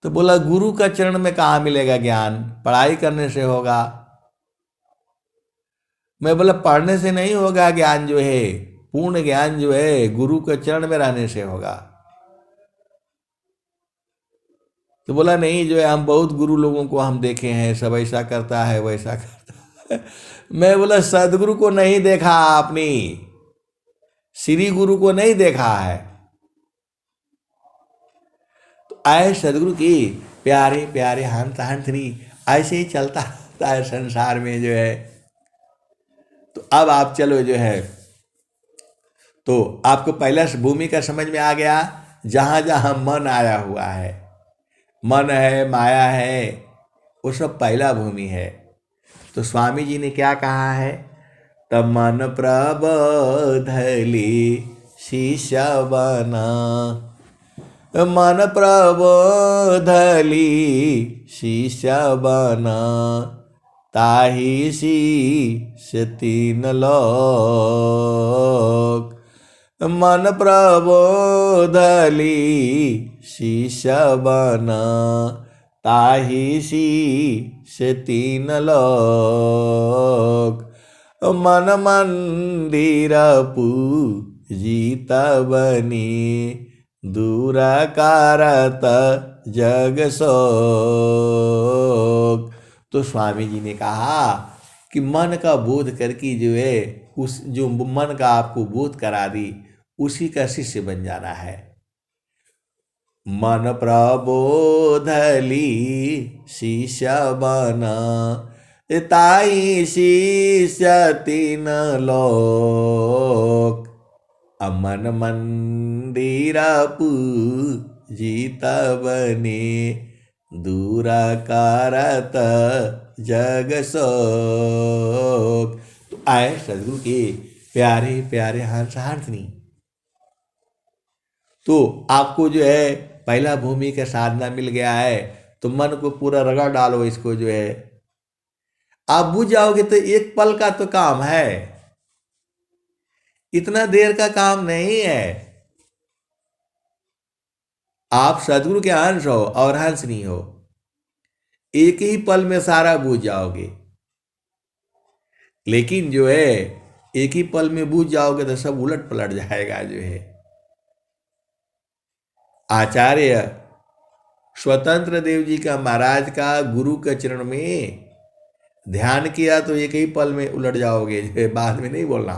तो बोला गुरु का चरण में कहाँ मिलेगा ज्ञान, पढ़ाई करने से होगा। मैं बोला पढ़ने से नहीं होगा ज्ञान जो है, पूर्ण ज्ञान जो है गुरु के चरण में रहने से होगा। तो बोला नहीं जो है हम बहुत गुरु लोगों को हम देखे हैं, सब ऐसा करता है वैसा करता है। मैं बोला सदगुरु को नहीं देखा आपने, श्री गुरु को नहीं देखा है। तो आए सदगुरु की प्यारे प्यारे हंस हंसनी, ऐसे ही चलता रहता है संसार में जो है। तो अब आप चलो जो है, तो आपको पहला भूमि का समझ में आ गया, जहां जहां मन आया हुआ है, मन है माया है, वो सब पहला भूमि है। तो स्वामी जी ने क्या कहा है, तब मन प्रबोधली शिष्य बना, मन प्रबोधली शिष्य बना, ताहि शीश तीन लोक, मन प्रबोधली शिष्य बना, ताहि शीश तीन लोक, मन मंदिर पूजित बनी, दूर कारत जग शोक। तो स्वामी जी ने कहा कि मन का बोध करके जो है, उस जो मन का आपको बोध करा दी उसी का शिष्य बन जाना है। मन प्रबोधली शिष्य बना, ताई शिष्य तीन लोक, अमन मंदिर पूजित बने, दूर कारत जग शोक। तो आए सदगुरु के प्यारे प्यारे हंस हंसनी। तो आपको जो है पहला भूमि का साधना मिल गया है, तो मन को पूरा रगड़ डालो इसको जो है, आप बुझ जाओगे। तो एक पल का तो काम है, इतना देर का काम नहीं है। आप सदगुरु के अंश हो और हंस नहीं हो, एक ही पल में सारा बूझ जाओगे। लेकिन जो है एक ही पल में बूझ जाओगे तो सब उलट पलट जाएगा जो है। आचार्य स्वतंत्र देव जी का महाराज का गुरु के चरण में ध्यान किया तो एक ही पल में उलट जाओगे जो है, बाद में नहीं बोलना।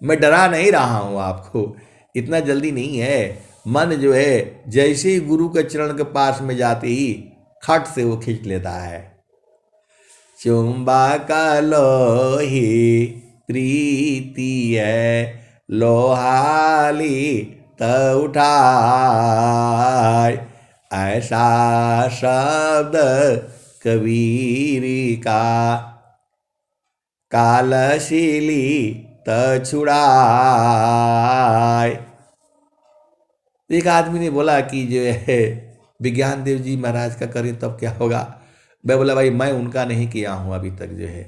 मैं डरा नहीं रहा हूं आपको, इतना जल्दी नहीं है। मन जो है जैसे ही गुरु के चरण के पास में जाते ही खट से वो खींच लेता है। चुंबक लोही प्रीति है, लोहाली त उठाय, ऐसा शब्द कबीर का, कालशीली त छुड़ाय। एक आदमी ने बोला कि जो है विज्ञान देव जी महाराज का करें तब क्या होगा। मैं बोला भाई मैं उनका नहीं किया हूं अभी तक जो है,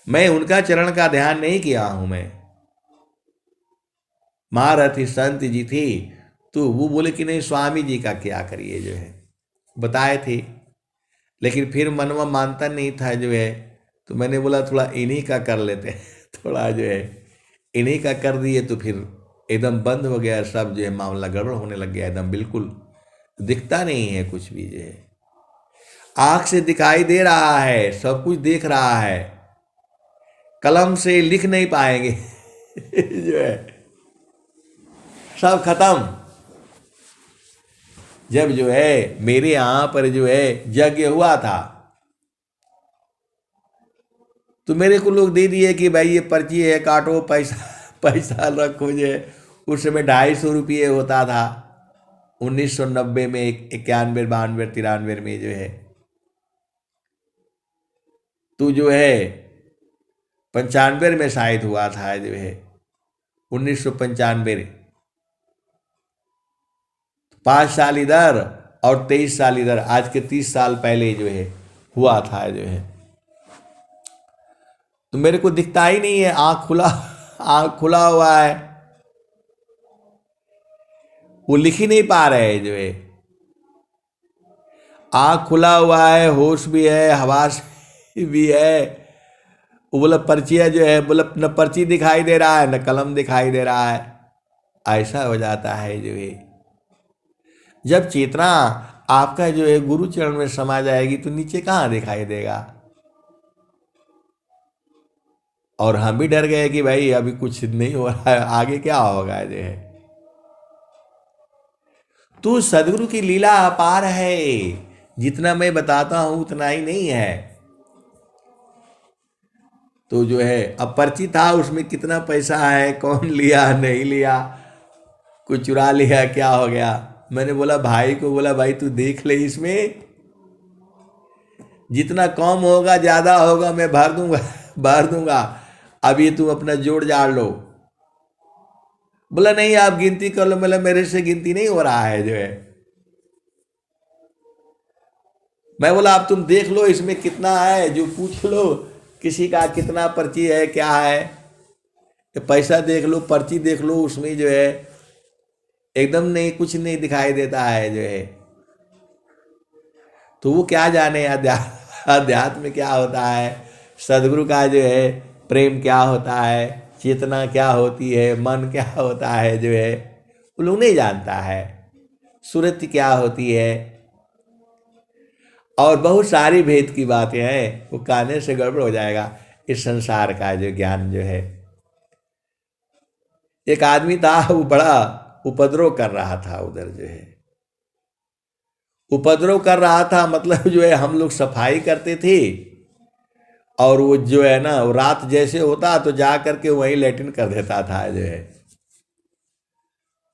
मैं उनका चरण का ध्यान नहीं किया हूं। मैं महारथी संत जी थी, तो वो बोले कि नहीं स्वामी जी का क्या करिए जो है, बताए थे। लेकिन फिर मनवा मानता नहीं था जो है, तो मैंने बोला थोड़ा इन्हीं का कर लेते हैं। थोड़ा जो है इन्हीं का कर दिए तो फिर एकदम बंद हो गया सब जो है, मामला गड़बड़ होने लग गया एकदम, बिल्कुल दिखता नहीं है कुछ भी जो है। आंख से दिखाई दे रहा है, सब कुछ देख रहा है, कलम से लिख नहीं पाएंगे जो है, सब खत्म। जब जो है मेरे यहां पर जो है यज्ञ हुआ था, तो मेरे को लोग दे दिए कि भाई ये पर्ची है, काटो, पैसा पैसा रखो जो है। उस समय 250 रुपये होता था 1990 में, 91 92 93 में जो है। तो जो है 95 में शायद हुआ था जो है, 1995। 5 साल इधर और 23 साल इधर, आज के 30 साल पहले जो है हुआ था जो है। तो मेरे को दिखता ही नहीं है, आँख खुला हुआ है, वो लिख ही नहीं पा रहे हैं जो है। आँख खुला हुआ है, होश भी है, हवास भी है। वो बोला पर्चियाँ जो है, बोला न पर्ची दिखाई दे रहा है न कलम दिखाई दे रहा है। ऐसा हो जाता है जो है। जब चेतना आपका जो है गुरु चरण में समा जाएगी तो नीचे कहाँ दिखाई देगा। और हम भी डर गए कि भाई अभी कुछ नहीं हो रहा है, आगे क्या होगा जो है। तो सदगुरु की लीला अपार है, जितना मैं बताता हूं उतना ही नहीं है। तो जो है अब पर्ची था, उसमें कितना पैसा है, कौन लिया नहीं लिया, कुछ चुरा लिया, क्या हो गया। मैंने बोला भाई को, बोला भाई तू देख ले, इसमें जितना कम होगा ज्यादा होगा मैं भर दूंगा, अब ये तुम अपना जोड़ जाड़ लो। बोला नहीं आप गिनती कर लो। बोला मेरे से गिनती नहीं हो रहा है जो है। मैं बोला आप तुम देख लो इसमें कितना है, जो पूछ लो किसी का कितना पर्ची है क्या है, पैसा देख लो, पर्ची देख लो, उसमें जो है एकदम नहीं, कुछ नहीं दिखाई देता है जो है। तो वो क्या जाने अध्यात्म में क्या होता है, सदगुरु का जो है प्रेम क्या होता है, चेतना क्या होती है, मन क्या होता है जो है, वो लोग नहीं जानता है। सुरति क्या होती है, और बहुत सारी भेद की बातें हैं, वो कहने से गड़बड़ हो जाएगा। इस संसार का जो ज्ञान जो है, एक आदमी था वो बड़ा उपद्रव कर रहा था उधर जो है। उपद्रव कर रहा था मतलब जो है, हम लोग सफाई करते थे और वो जो है ना, वो रात जैसे होता तो जा करके वहीं लैट्रिन कर देता था जो है।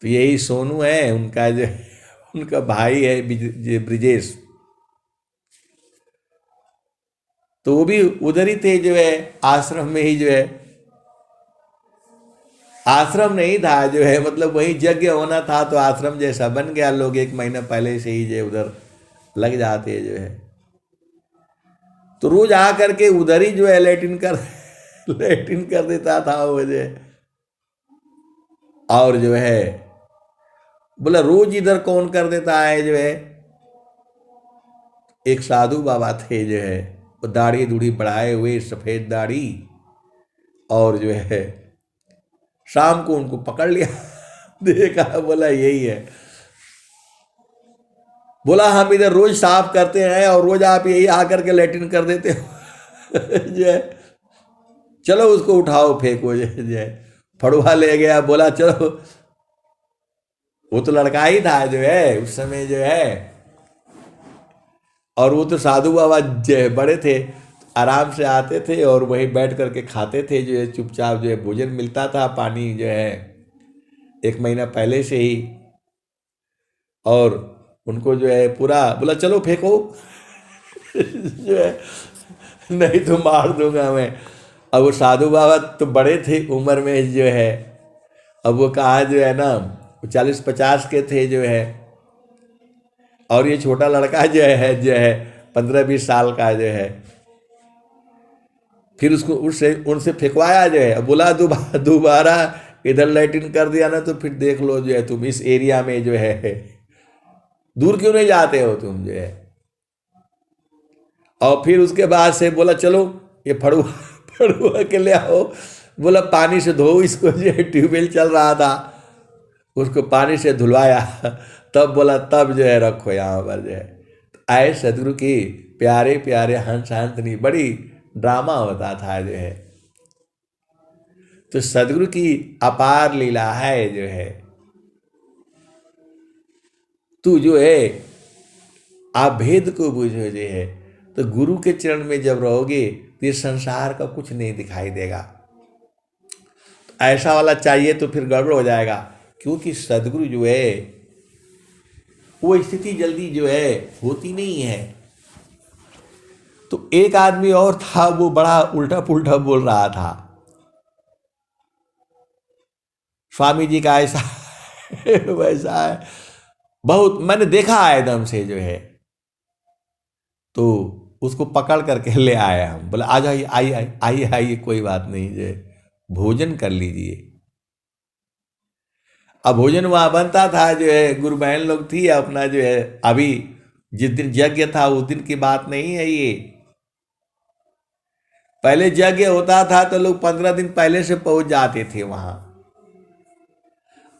तो यही सोनू है उनका जो, उनका भाई है ब्रिजेश, तो वो भी उधर ही थे जो है, आश्रम में ही जो है। आश्रम नहीं था जो है, मतलब वही यज्ञ होना था तो आश्रम जैसा बन गया। लोग 1 महीना पहले से ही जो उधर लग जाते जो है। तो रोज आ करके उधर ही जो है लैट्रिन कर देता था वो जो है। और जो है बोला रोज इधर कौन कर देता है जो है। एक साधु बाबा थे जो है, वो दाढ़ी दूढ़ी बढ़ाए हुए, सफेद दाढ़ी, और जो है शाम को उनको पकड़ लिया देखा, बोला यही है। बोला हम इधर रोज साफ करते हैं और रोज आप यही आकर के लैट्रिन कर देते हो जो है, चलो उसको उठाओ फेंको जो है। फड़ुआ ले गया, बोला चलो, वो तो लड़का ही था जो है उस समय जो है। और वो तो साधु बाबा जो है बड़े थे, आराम से आते थे और वहीं बैठ करके खाते थे जो है, चुपचाप जो है भोजन मिलता था, पानी जो है 1 महीना पहले से ही। और उनको जो है पूरा बोला चलो फेंको जो है, नहीं तो मार दूंगा मैं। अब वो साधु बाबा तो बड़े थे उम्र में जो है, अब वो कहा जो है ना 40-50 के थे जो है, और ये छोटा लड़का जो है 15-20 साल का जो है। फिर उसको उनसे फेंकवाया जो है, बोला दोबारा इधर लैट्रिन कर दिया ना तो फिर देख लो जो है, तुम इस एरिया में जो है दूर क्यों नहीं जाते हो तुम जो है। और फिर उसके बाद से बोला चलो ये फड़ुआ के ले आओ, बोला पानी से धो इसको जो है, ट्यूबवेल चल रहा था उसको पानी से धुलवाया, तब बोला तब जो है रखो यहाँ पर जो है। आए सदगुरु की प्यारे प्यारे हंस हंसनी, बड़ी ड्रामा होता था जो है। तो सदगुरु की अपार लीला है जो है। तू जो है आप भेद को बूझो जो है, तो गुरु के चरण में जब रहोगे तो ये संसार का कुछ नहीं दिखाई देगा। तो ऐसा वाला चाहिए तो फिर गड़बड़ हो जाएगा, क्योंकि सदगुरु जो है वो स्थिति जल्दी जो है होती नहीं है। तो एक आदमी और था, वो बड़ा उल्टा पुल्टा बोल रहा था। स्वामी जी का ऐसा वैसा है, बहुत मैंने देखा है एकदम से जो है। तो उसको पकड़ करके ले आए हम, बोले आ जाइए, आइए आइए आइए आइए, कोई बात नहीं, जो है भोजन कर लीजिए। अब भोजन वहाँ बनता था, जो है गुरु बहन लोग थी अपना, जो है अभी जिस दिन यज्ञ था उस दिन की बात नहीं है ये। पहले यज्ञ होता था तो लोग 15 दिन पहले से पहुंच जाते थे वहाँ,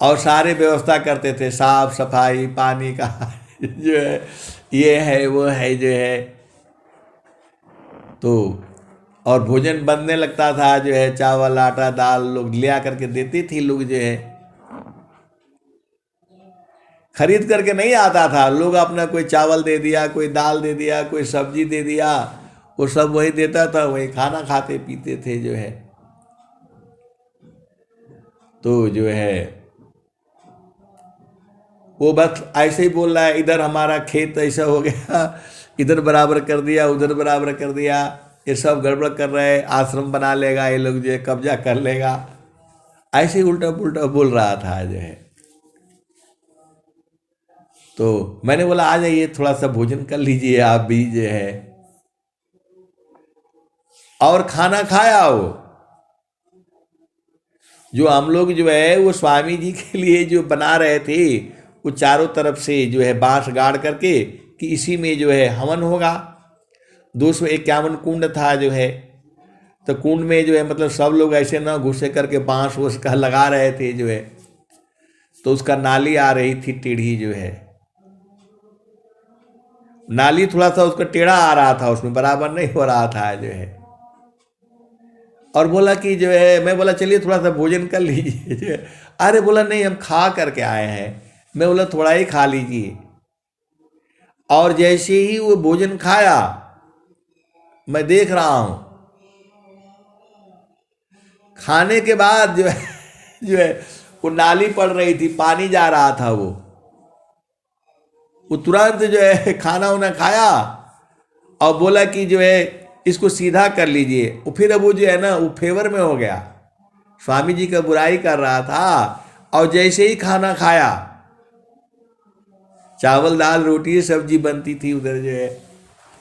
और सारे व्यवस्था करते थे, साफ सफाई, पानी का जो है ये है वो है जो है। तो और भोजन बनने लगता था, जो है चावल आटा दाल लोग ले आकर के देते थे लोग, जो है खरीद करके नहीं आता था लोग, अपना कोई चावल दे दिया, कोई दाल दे दिया, कोई सब्जी दे दिया, वो सब वही देता था, वही खाना खाते पीते थे जो है। तो जो है वो बस ऐसे ही बोल रहा है, इधर हमारा खेत ऐसा हो गया, इधर बराबर कर दिया, उधर बराबर कर दिया, ये सब गड़बड़ कर रहे हैं, आश्रम बना लेगा ये लोग, जो है कब्जा कर लेगा, ऐसे ही उल्टा पुल्टा बोल रहा था जो है। तो मैंने बोला आ जाइए, थोड़ा सा भोजन कर लीजिए आप भी जो है। और खाना खाया वो, जो हम लोग जो है वो स्वामी जी के लिए जो बना रहे थे, वो चारों तरफ से जो है बांस गाड़ करके कि इसी में जो है हवन होगा। 251 कुंड था जो है, तो कुंड में जो है मतलब सब लोग ऐसे ना घुसे करके बांस वूस का लगा रहे थे जो है। तो उसका नाली आ रही थी टेढ़ी जो है, नाली थोड़ा सा उसका टेढ़ा आ रहा था, उसमें बराबर नहीं हो रहा था जो है। और बोला कि जो है, मैं बोला चलिए थोड़ा सा भोजन कर लीजिए जो है। अरे बोला नहीं, हम खा करके आए हैं। मैं बोला थोड़ा ही खा लीजिए। और जैसे ही वो भोजन खाया, मैं देख रहा हूं खाने के बाद जो है वो नाली पड़ रही थी, पानी जा रहा था, वो तुरंत जो है खाना उना खाया और बोला कि जो है इसको सीधा कर लीजिए। वो फिर अब वो जो है ना वो फेवर में हो गया, स्वामी जी का बुराई कर रहा था। और जैसे ही खाना खाया, चावल दाल रोटी सब्जी बनती थी उधर जो है,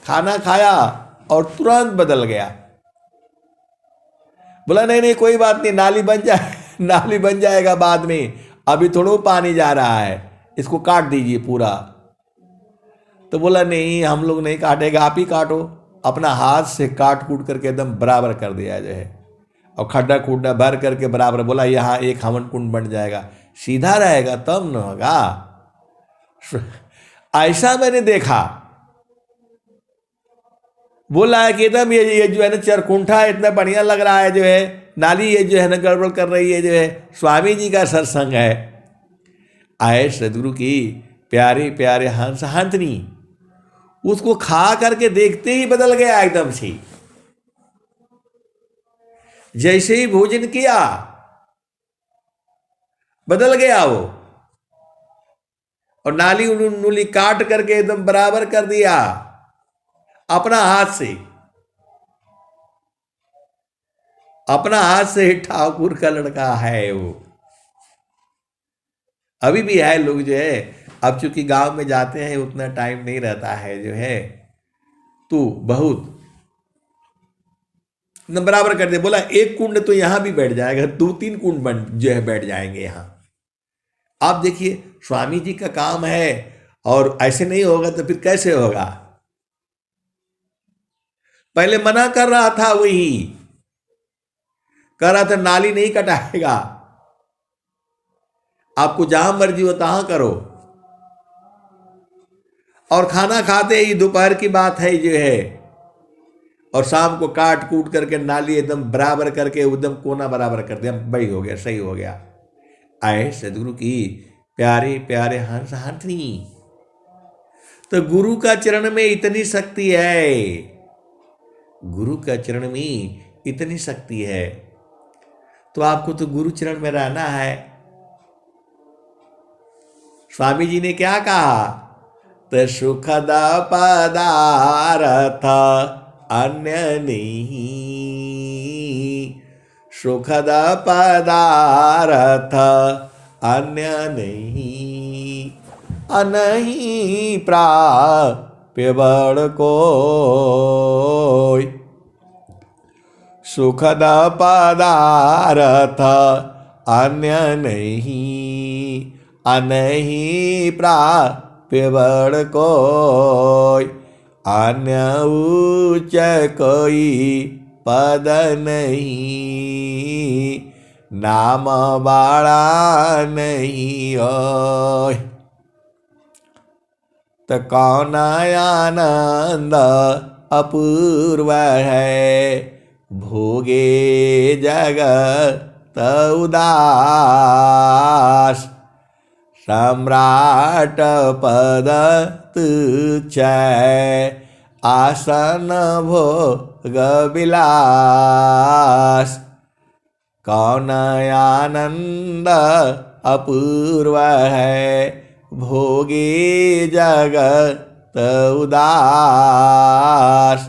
खाना खाया और तुरंत बदल गया। बोला नहीं नहीं कोई बात नहीं, नाली बन जाए नाली बन जाएगा बाद में, अभी थोड़ा पानी जा रहा है, इसको काट दीजिए पूरा। तो बोला नहीं हम लोग नहीं काटेगा, आप ही काटो। अपना हाथ से काट कूट करके एकदम बराबर कर दिया जो है, और खड्डा खुड्डा भर करके बराबर। बोला यहाँ एक हवन कुंड बन जाएगा, सीधा रहेगा तब न होगा। ऐसा मैंने देखा। बोला है कि एकदम ये जो है ना चरकुंठा इतना बढ़िया लग रहा है जो है, नाली ये जो है ना गड़बड़ कर रही है जो है। स्वामी जी का सत्संग है। आए सदगुरु की प्यारे प्यारे हंस हंसनी, उसको खा करके देखते ही बदल गया एकदम से। जैसे ही भोजन किया बदल गया वो, और नाली नूली काट करके एकदम बराबर कर दिया अपना हाथ से। अपना हाथ से ही ठाकुर का लड़का है वो। अभी भी है लोग जो है, अब चूंकि गांव में जाते हैं उतना टाइम नहीं रहता है जो है, तो बहुत न बराबर कर दे। बोला एक कुंड तो यहां भी बैठ जाएगा, 2-3 कुंड बन जो है बैठ जाएंगे यहां। आप देखिए स्वामी जी का काम है, और ऐसे नहीं होगा तो फिर कैसे होगा। पहले मना कर रहा था, वही कह रहा था नाली नहीं कटाएगा, आपको जहां मर्जी हो तहां करो। और खाना खाते ही दोपहर की बात है जो है, और शाम को काट कूट करके नाली एकदम बराबर करके एकदम कोना बराबर कर दिया, बड़ी हो गया, सही हो गया। आए सदगुरु की प्यारे प्यारे हंस हंसनी। तो गुरु का चरण में इतनी शक्ति है, गुरु का चरण में इतनी शक्ति है, तो आपको तो गुरु चरण में रहना है। स्वामी जी ने क्या कहा, तो सुखद पदार्थ अन्य नहीं। सुखद पदार्थ अन्य नहीं, अनहीं प्राप्य बड़ कोई। सुखद पदार्थ अन्य नहीं, अनहीं प्राप्य बड़ कोई। अन्य उच्च कोई पद नहीं, नाम बाड़ा नहीं होय। तो कौन आनंद अपूर्व है, भोगे जगत उदास। सम्राट पद तुच्छ, आसन भोग विलास। कौन आनंद अपूर्व है, भोगे जगत उदास।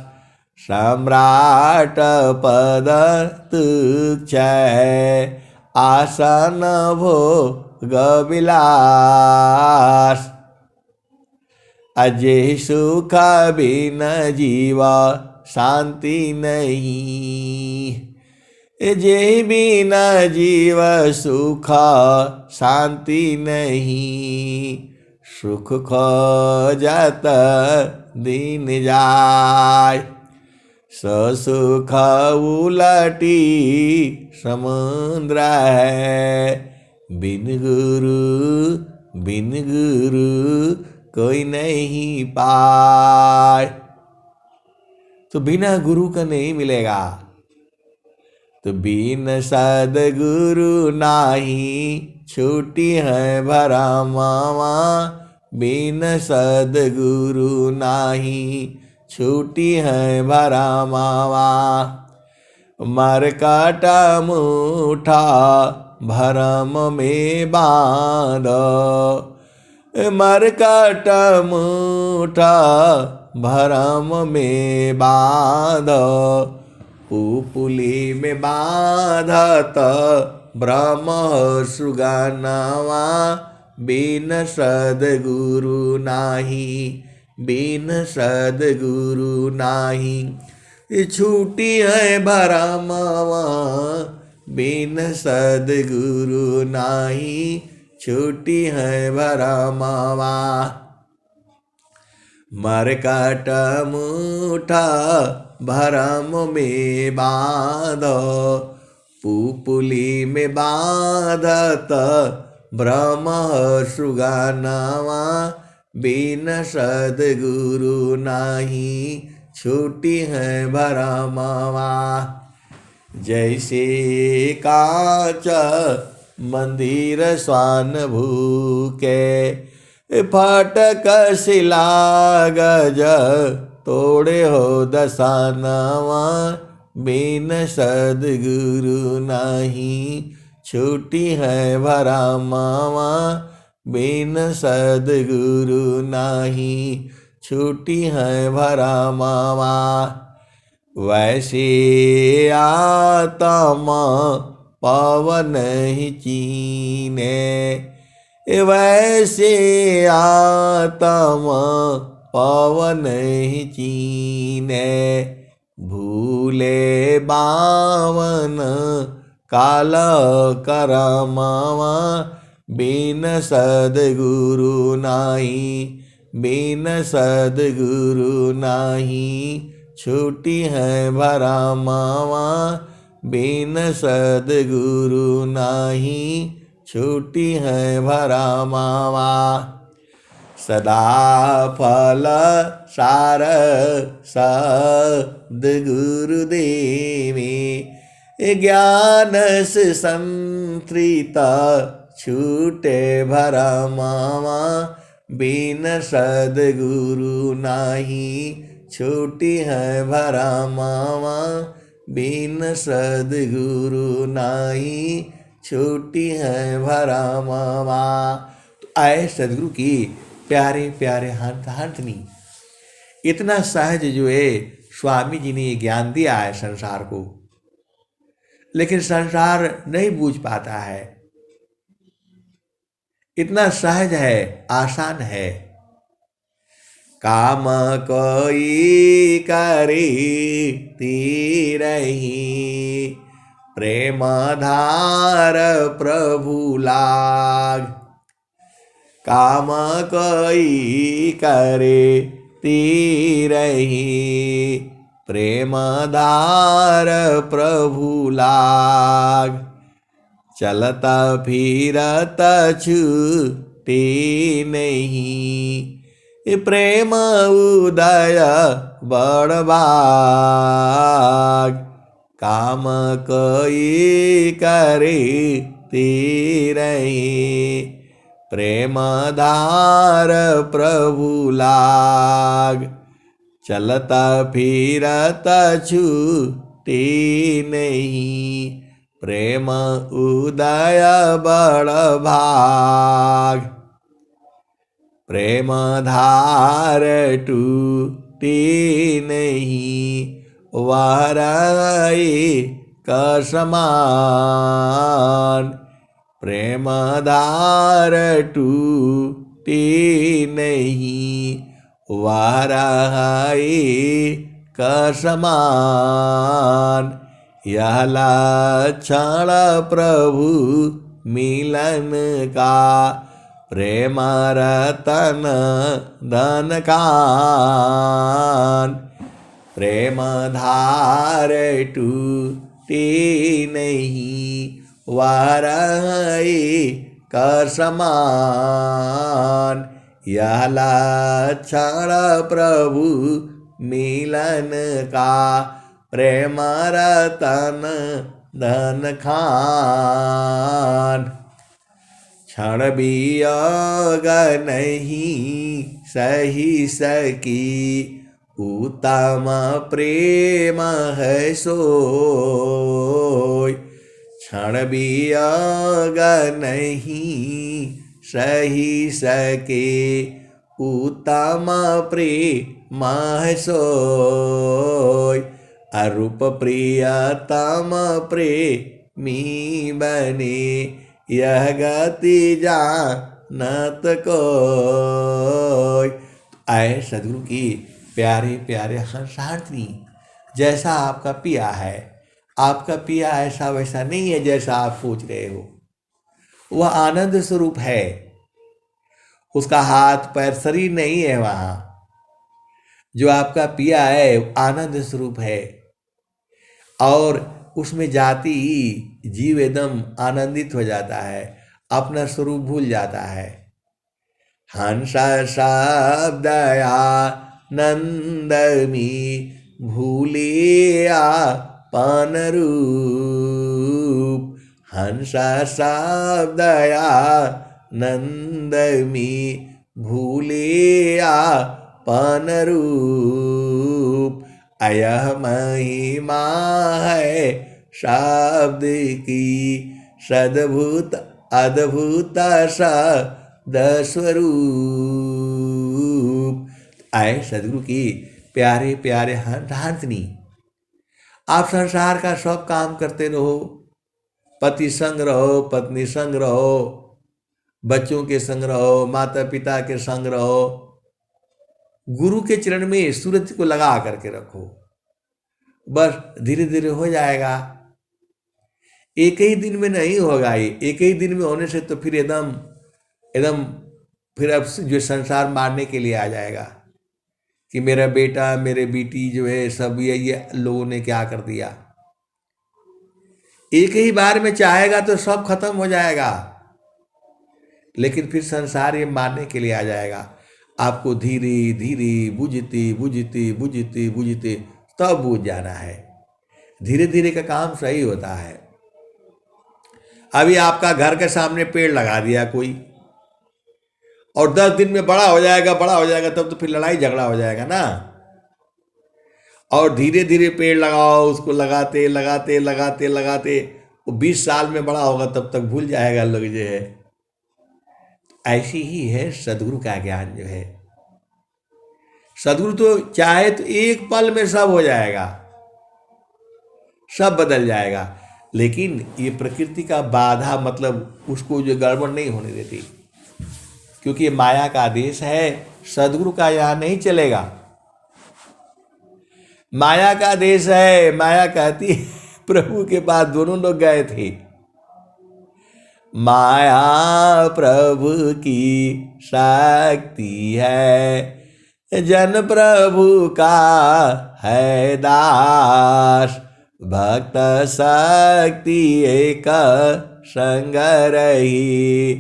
सम्राट पद तुच्छ, आसन भोग विलास। अजय सुख बिन जीव शांति नहीं, जे बिन जीव सुख शांति नहीं। सुख खोजत दिन जाय, सुख उलटी समुद्र है। बिन गुरु कोई नहीं पाए। तो बिना गुरु का नहीं मिलेगा। तो बिन सदगुरु नाही, छूटी है भरमावा। बिन सदगुरु नाही, छूटी है भरमावा। मरकट मुठा भरम में बांधो, मरकट मुठा भरम में बांधो। पुपुली में बांधत ब्रह्म सुगनवा। बिन सदगुरु नाही, बिन सदगुरु नाही, छूटी है भरमवा। बिन सदगुरु नाही, छूटी है भरमवा। मरकट मुठा भरम में बांधो, पुपुली में बांधत ब्रह्म सुगनवा। बिन सदगुरु नाही, छूटी है भरमवा। जैसे कांच मंदिर स्वान भूके, फाटक शिला गज तोड़े हो दसानवा। बिन सदगुरु नाही, छूटी है भरमवा। बिन सदगुरु नाही, छूटी है भरमवा। वैसे आत्मा पवन ही चीने, वैसे आत्मा पवन ही चीने। भूले बावन काल करमवा। बिन सदगुरु नाही, बिन सदगुरु नाही, छूटी है भरमवा। बिन सदगुरु नाही, छूटी है भरमवा। सदा फल सार सद्गुरुदेवी, ज्ञान से संतृत छूटे भरमवा। बिन सदगुरु नाही, छूटी है भरमवा। बिन सदगुरु नाही, छूटी है भरमवा। तो आए सदगुरु की प्यारे प्यारे हंत हंतनी, इतना सहज जो है स्वामी जी ने ये ज्ञान दिया है संसार को, लेकिन संसार नहीं बूझ पाता है। इतना सहज है, आसान है। काम कोई करे तीरही, प्रेम धार प्रभु लाग। काम कोई करे तीरही, प्रेम धार प्रभु लाग। चलता फिरत छूटे नहीं, प्रेम उदय बड़ भाग। काम कोई करे तीरही, प्रेम धार प्रभु लाग। चलता फिरत छूटे नहीं, प्रेम उदय बड़ भाग। प्रेम धार टूटे नहीं, वहराए कसमान। प्रेम धार टूटे नहीं, वहराए कसमान। यह लक्षण प्रभु मिलन का, प्रेम रतन धन कान। प्रेम धार टूटे नहीं, वहराए कसमान। यह लक्षण प्रभु मिलन का, प्रेम रतन धन खान। क्षण वियोग नहीं सही सकी, उत्तम प्रेम है सोय। क्षण वियोग नहीं सही सके, उत्तम प्रेम है सोय। अरूप प्रियतम प्रेमी बने, यह गति जानत कोय। आए सदगुरु की प्यारे प्यारे हंसार्थी, जैसा आपका पिया है, आपका पिया ऐसा वैसा नहीं है जैसा आप सोच रहे हो। वह आनंद स्वरूप है, उसका हाथ पैर शरीर नहीं है। वहाँ जो आपका पिया है आनंद स्वरूप है, और उसमें जाती ही जीव एकदम आनंदित हो जाता है, अपना स्वरूप भूल जाता है। हंस शब्दया नंदमी, भूलिया पान रूप। हंस शब्दया नंदमी, भूलिया पान रूप। अयह महिमा है शब्द की, सद्भुत अद्भुत शब्द स्वरूप। आए सदगुरु की प्यारे प्यारे हंसनी, आप संसार का सब काम करते रहो, पति संग रहो, पत्नी संग रहो, बच्चों के संग रहो, माता पिता के संग रहो। गुरु के चरण में सूरज को लगा करके रखो, बस धीरे धीरे हो जाएगा। एक ही दिन में नहीं होगा, ये एक ही दिन में होने से तो फिर एकदम एकदम फिर अब जो संसार मारने के लिए आ जाएगा कि मेरा बेटा मेरे बेटी जो है सब ये लोगों ने क्या कर दिया। एक ही बार में चाहेगा तो सब खत्म हो जाएगा, लेकिन फिर संसार ये मारने के लिए आ जाएगा। आपको धीरे धीरे बुझते बुझते बुझते बुझते तब बुझ जाना है। धीरे धीरे का काम सही होता है। अभी आपका घर के सामने पेड़ लगा दिया कोई, और 10 दिन में बड़ा हो जाएगा, बड़ा हो जाएगा, तब तो फिर लड़ाई झगड़ा हो जाएगा ना। और धीरे धीरे पेड़ लगाओ, उसको लगाते लगाते लगाते लगाते वो 20 साल में बड़ा होगा, तब तक भूल जाएगा लोग जो है। ऐसी ही है सदगुरु का ज्ञान जो है। सदगुरु तो चाहे तो एक पल में सब हो जाएगा, सब बदल जाएगा, लेकिन ये प्रकृति का बाधा मतलब उसको जो गड़बड़ नहीं होने देती, क्योंकि ये माया का आदेश है, सदगुरु का यहाँ नहीं चलेगा। माया का आदेश है, माया कहती है, प्रभु के पास दोनों लोग गए थे, माया प्रभु की शक्ति है, जन प्रभु का है दास, भक्त शक्ति एक संग रही,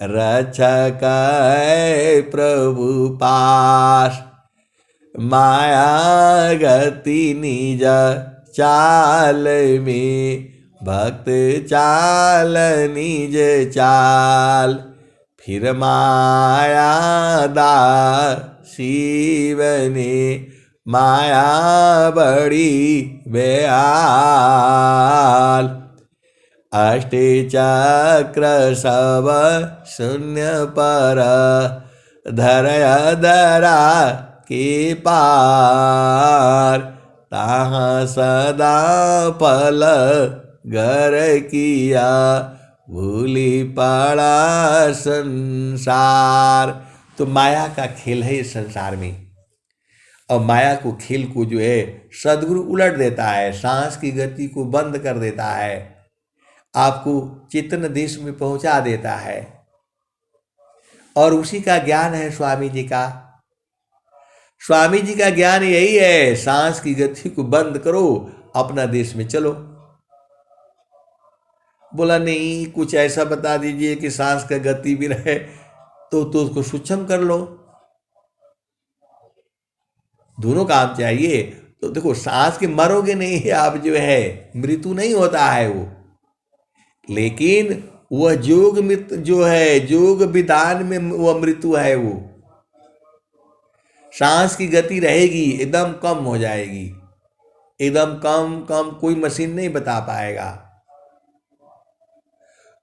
रक्षक है प्रभु पास, माया गति निज चाल में, भक्त चाल निज चाल, फिर माया दासी बने, माया बड़ी बेहाल, अष्टे चक्र सब शून्य पर, धरय धरा के पार, ताहाँ सदा फल घर किया, भूली पड़ा संसार। तो माया का खेल है इस संसार में, और माया को खेल को जो है सदगुरु उलट देता है, सांस की गति को बंद कर देता है, आपको चेतन देश में पहुंचा देता है, और उसी का ज्ञान है स्वामी जी का। स्वामी जी का ज्ञान यही है, सांस की गति को बंद करो, अपना देश में चलो। बोला नहीं, कुछ ऐसा बता दीजिए कि सांस का गति भी रहे, तो उसको सूक्ष्म कर लो। दोनों काम चाहिए। तो देखो, सांस के मरोगे नहीं आप, जो है मृत्यु नहीं होता है वो, लेकिन वह जोग मृत्यु जो है, जोग विधान में वह मृत्यु है, वो सांस की गति रहेगी, एकदम कम हो जाएगी, एकदम कम, कोई मशीन नहीं बता पाएगा।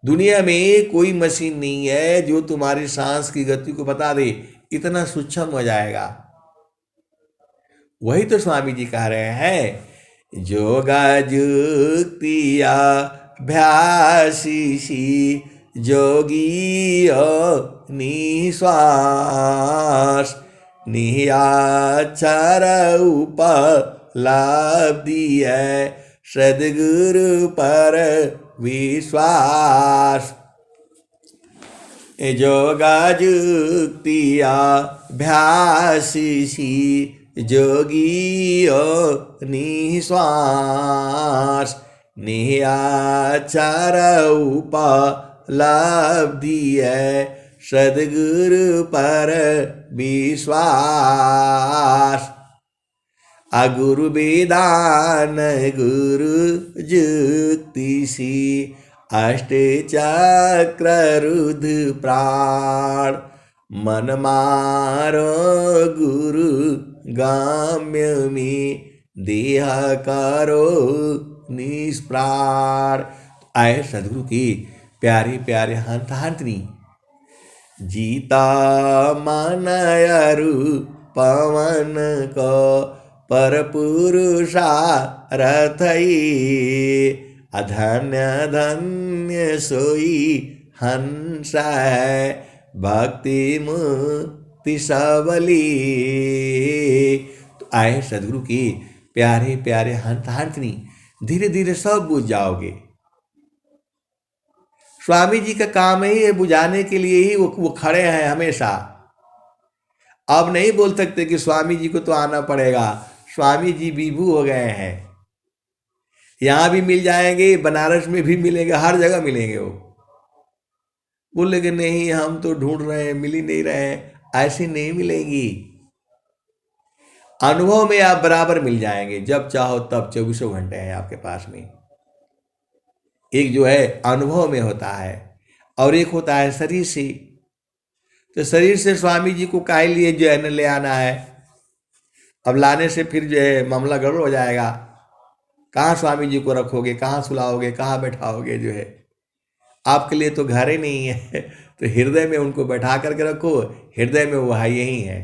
दुनिया में कोई मशीन नहीं है जो तुम्हारी सांस की गति को बता दे, इतना सूक्ष्म हो जाएगा। वही तो स्वामी जी कह रहे हैं, जोगा जुक्तिया भ्यासीसी जोगी निश्वास, निहाक्षर उपलब्धि है, सद्गुरु पर विश्वास। जोगा जुक्तिया भ्यासीसी जोगी निश्वास, निहाक्षर उपलब्धि है, सद्गुरु पर विश्वास। अगुरु विधान गुरु जुक्ति सी, अष्ट चक्र रुद्र प्राण, मन मारो गुरु गाम्य में, देह करो निष्प्राण। आए सदगुरु की प्यारे प्यारे हंत हंतनी, जीता मानयरु पवन को, पर पुरुषा रथई, अधन्य धन्य सोई हंस है, भक्ति मुक्ति सबली। तो आए सदगुरु की प्यारे प्यारे हंत हंतनी, धीरे धीरे सब बुझ जाओगे। स्वामी जी का काम ही है बुझाने के लिए ही वो खड़े हैं हमेशा। अब नहीं बोल सकते कि स्वामी जी को तो आना पड़ेगा, स्वामी जी विभू हो गए हैं, यहाँ भी मिल जाएंगे, बनारस में भी मिलेंगे, हर जगह मिलेंगे। वो बोले कि नहीं हम तो ढूंढ रहे हैं, मिल ही नहीं रहे हैं, ऐसी नहीं मिलेंगी। अनुभव में आप बराबर मिल जाएंगे, जब चाहो तब, 24 घंटे हैं आपके पास में। एक जो है अनुभव में होता है, और एक होता है शरीर से। तो शरीर से स्वामी जी को काहे लिए जो है न ले आना है, अब लाने से फिर जो है मामला गड़बड़ हो जाएगा। कहाँ स्वामी जी को रखोगे, कहाँ सुलाओगे, कहाँ बैठाओगे, जो है आपके लिए तो घर ही नहीं है। तो हृदय में उनको बैठा करके रखो, हृदय में वो है यही है।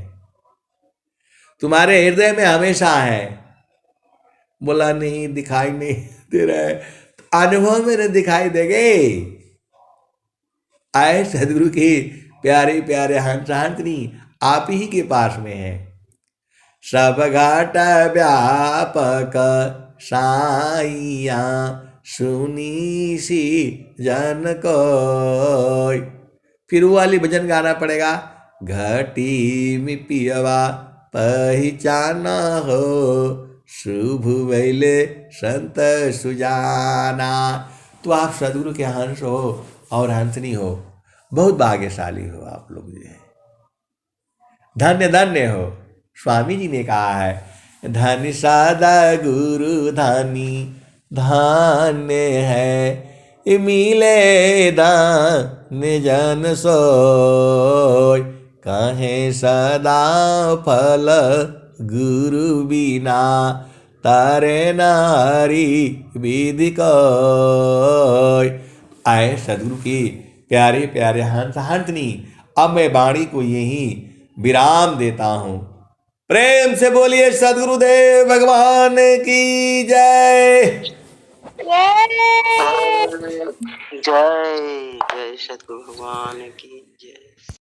तुम्हारे हृदय में हमेशा है। बोला नहीं, दिखाई नहीं दे रहा है। अनुभव में न दिखाई देंगे। आए सदगुरु के प्यारे प्यारे हंस हंसनी आप ही के पास में है। सब घाट व्यापक साइया सुनी सी जन को। फिर वो वाली भजन गाना पड़ेगा। घटी में पियवा पहचाना हो, शुभ वैले संत सुजाना। तो आप सदगुरु के हंस हो और हंसनी हो, बहुत भाग्यशाली हो आप लोग जो है। धन्य धन्य हो। स्वामी जी ने कहा है धन्य सादा गुरु धानी धान्य है, मिले दान जन सोय। कहे सदा फल गुरु बिना, तारे नारी विधि कोय। आए सदगुरु की प्यारे प्यारे हंस हंसनी। अब मैं वाणी को यही विराम देता हूं। प्रेम से बोलिए सदगुरुदेव भगवान की जय। जय जय सतगुरु भगवान की जय।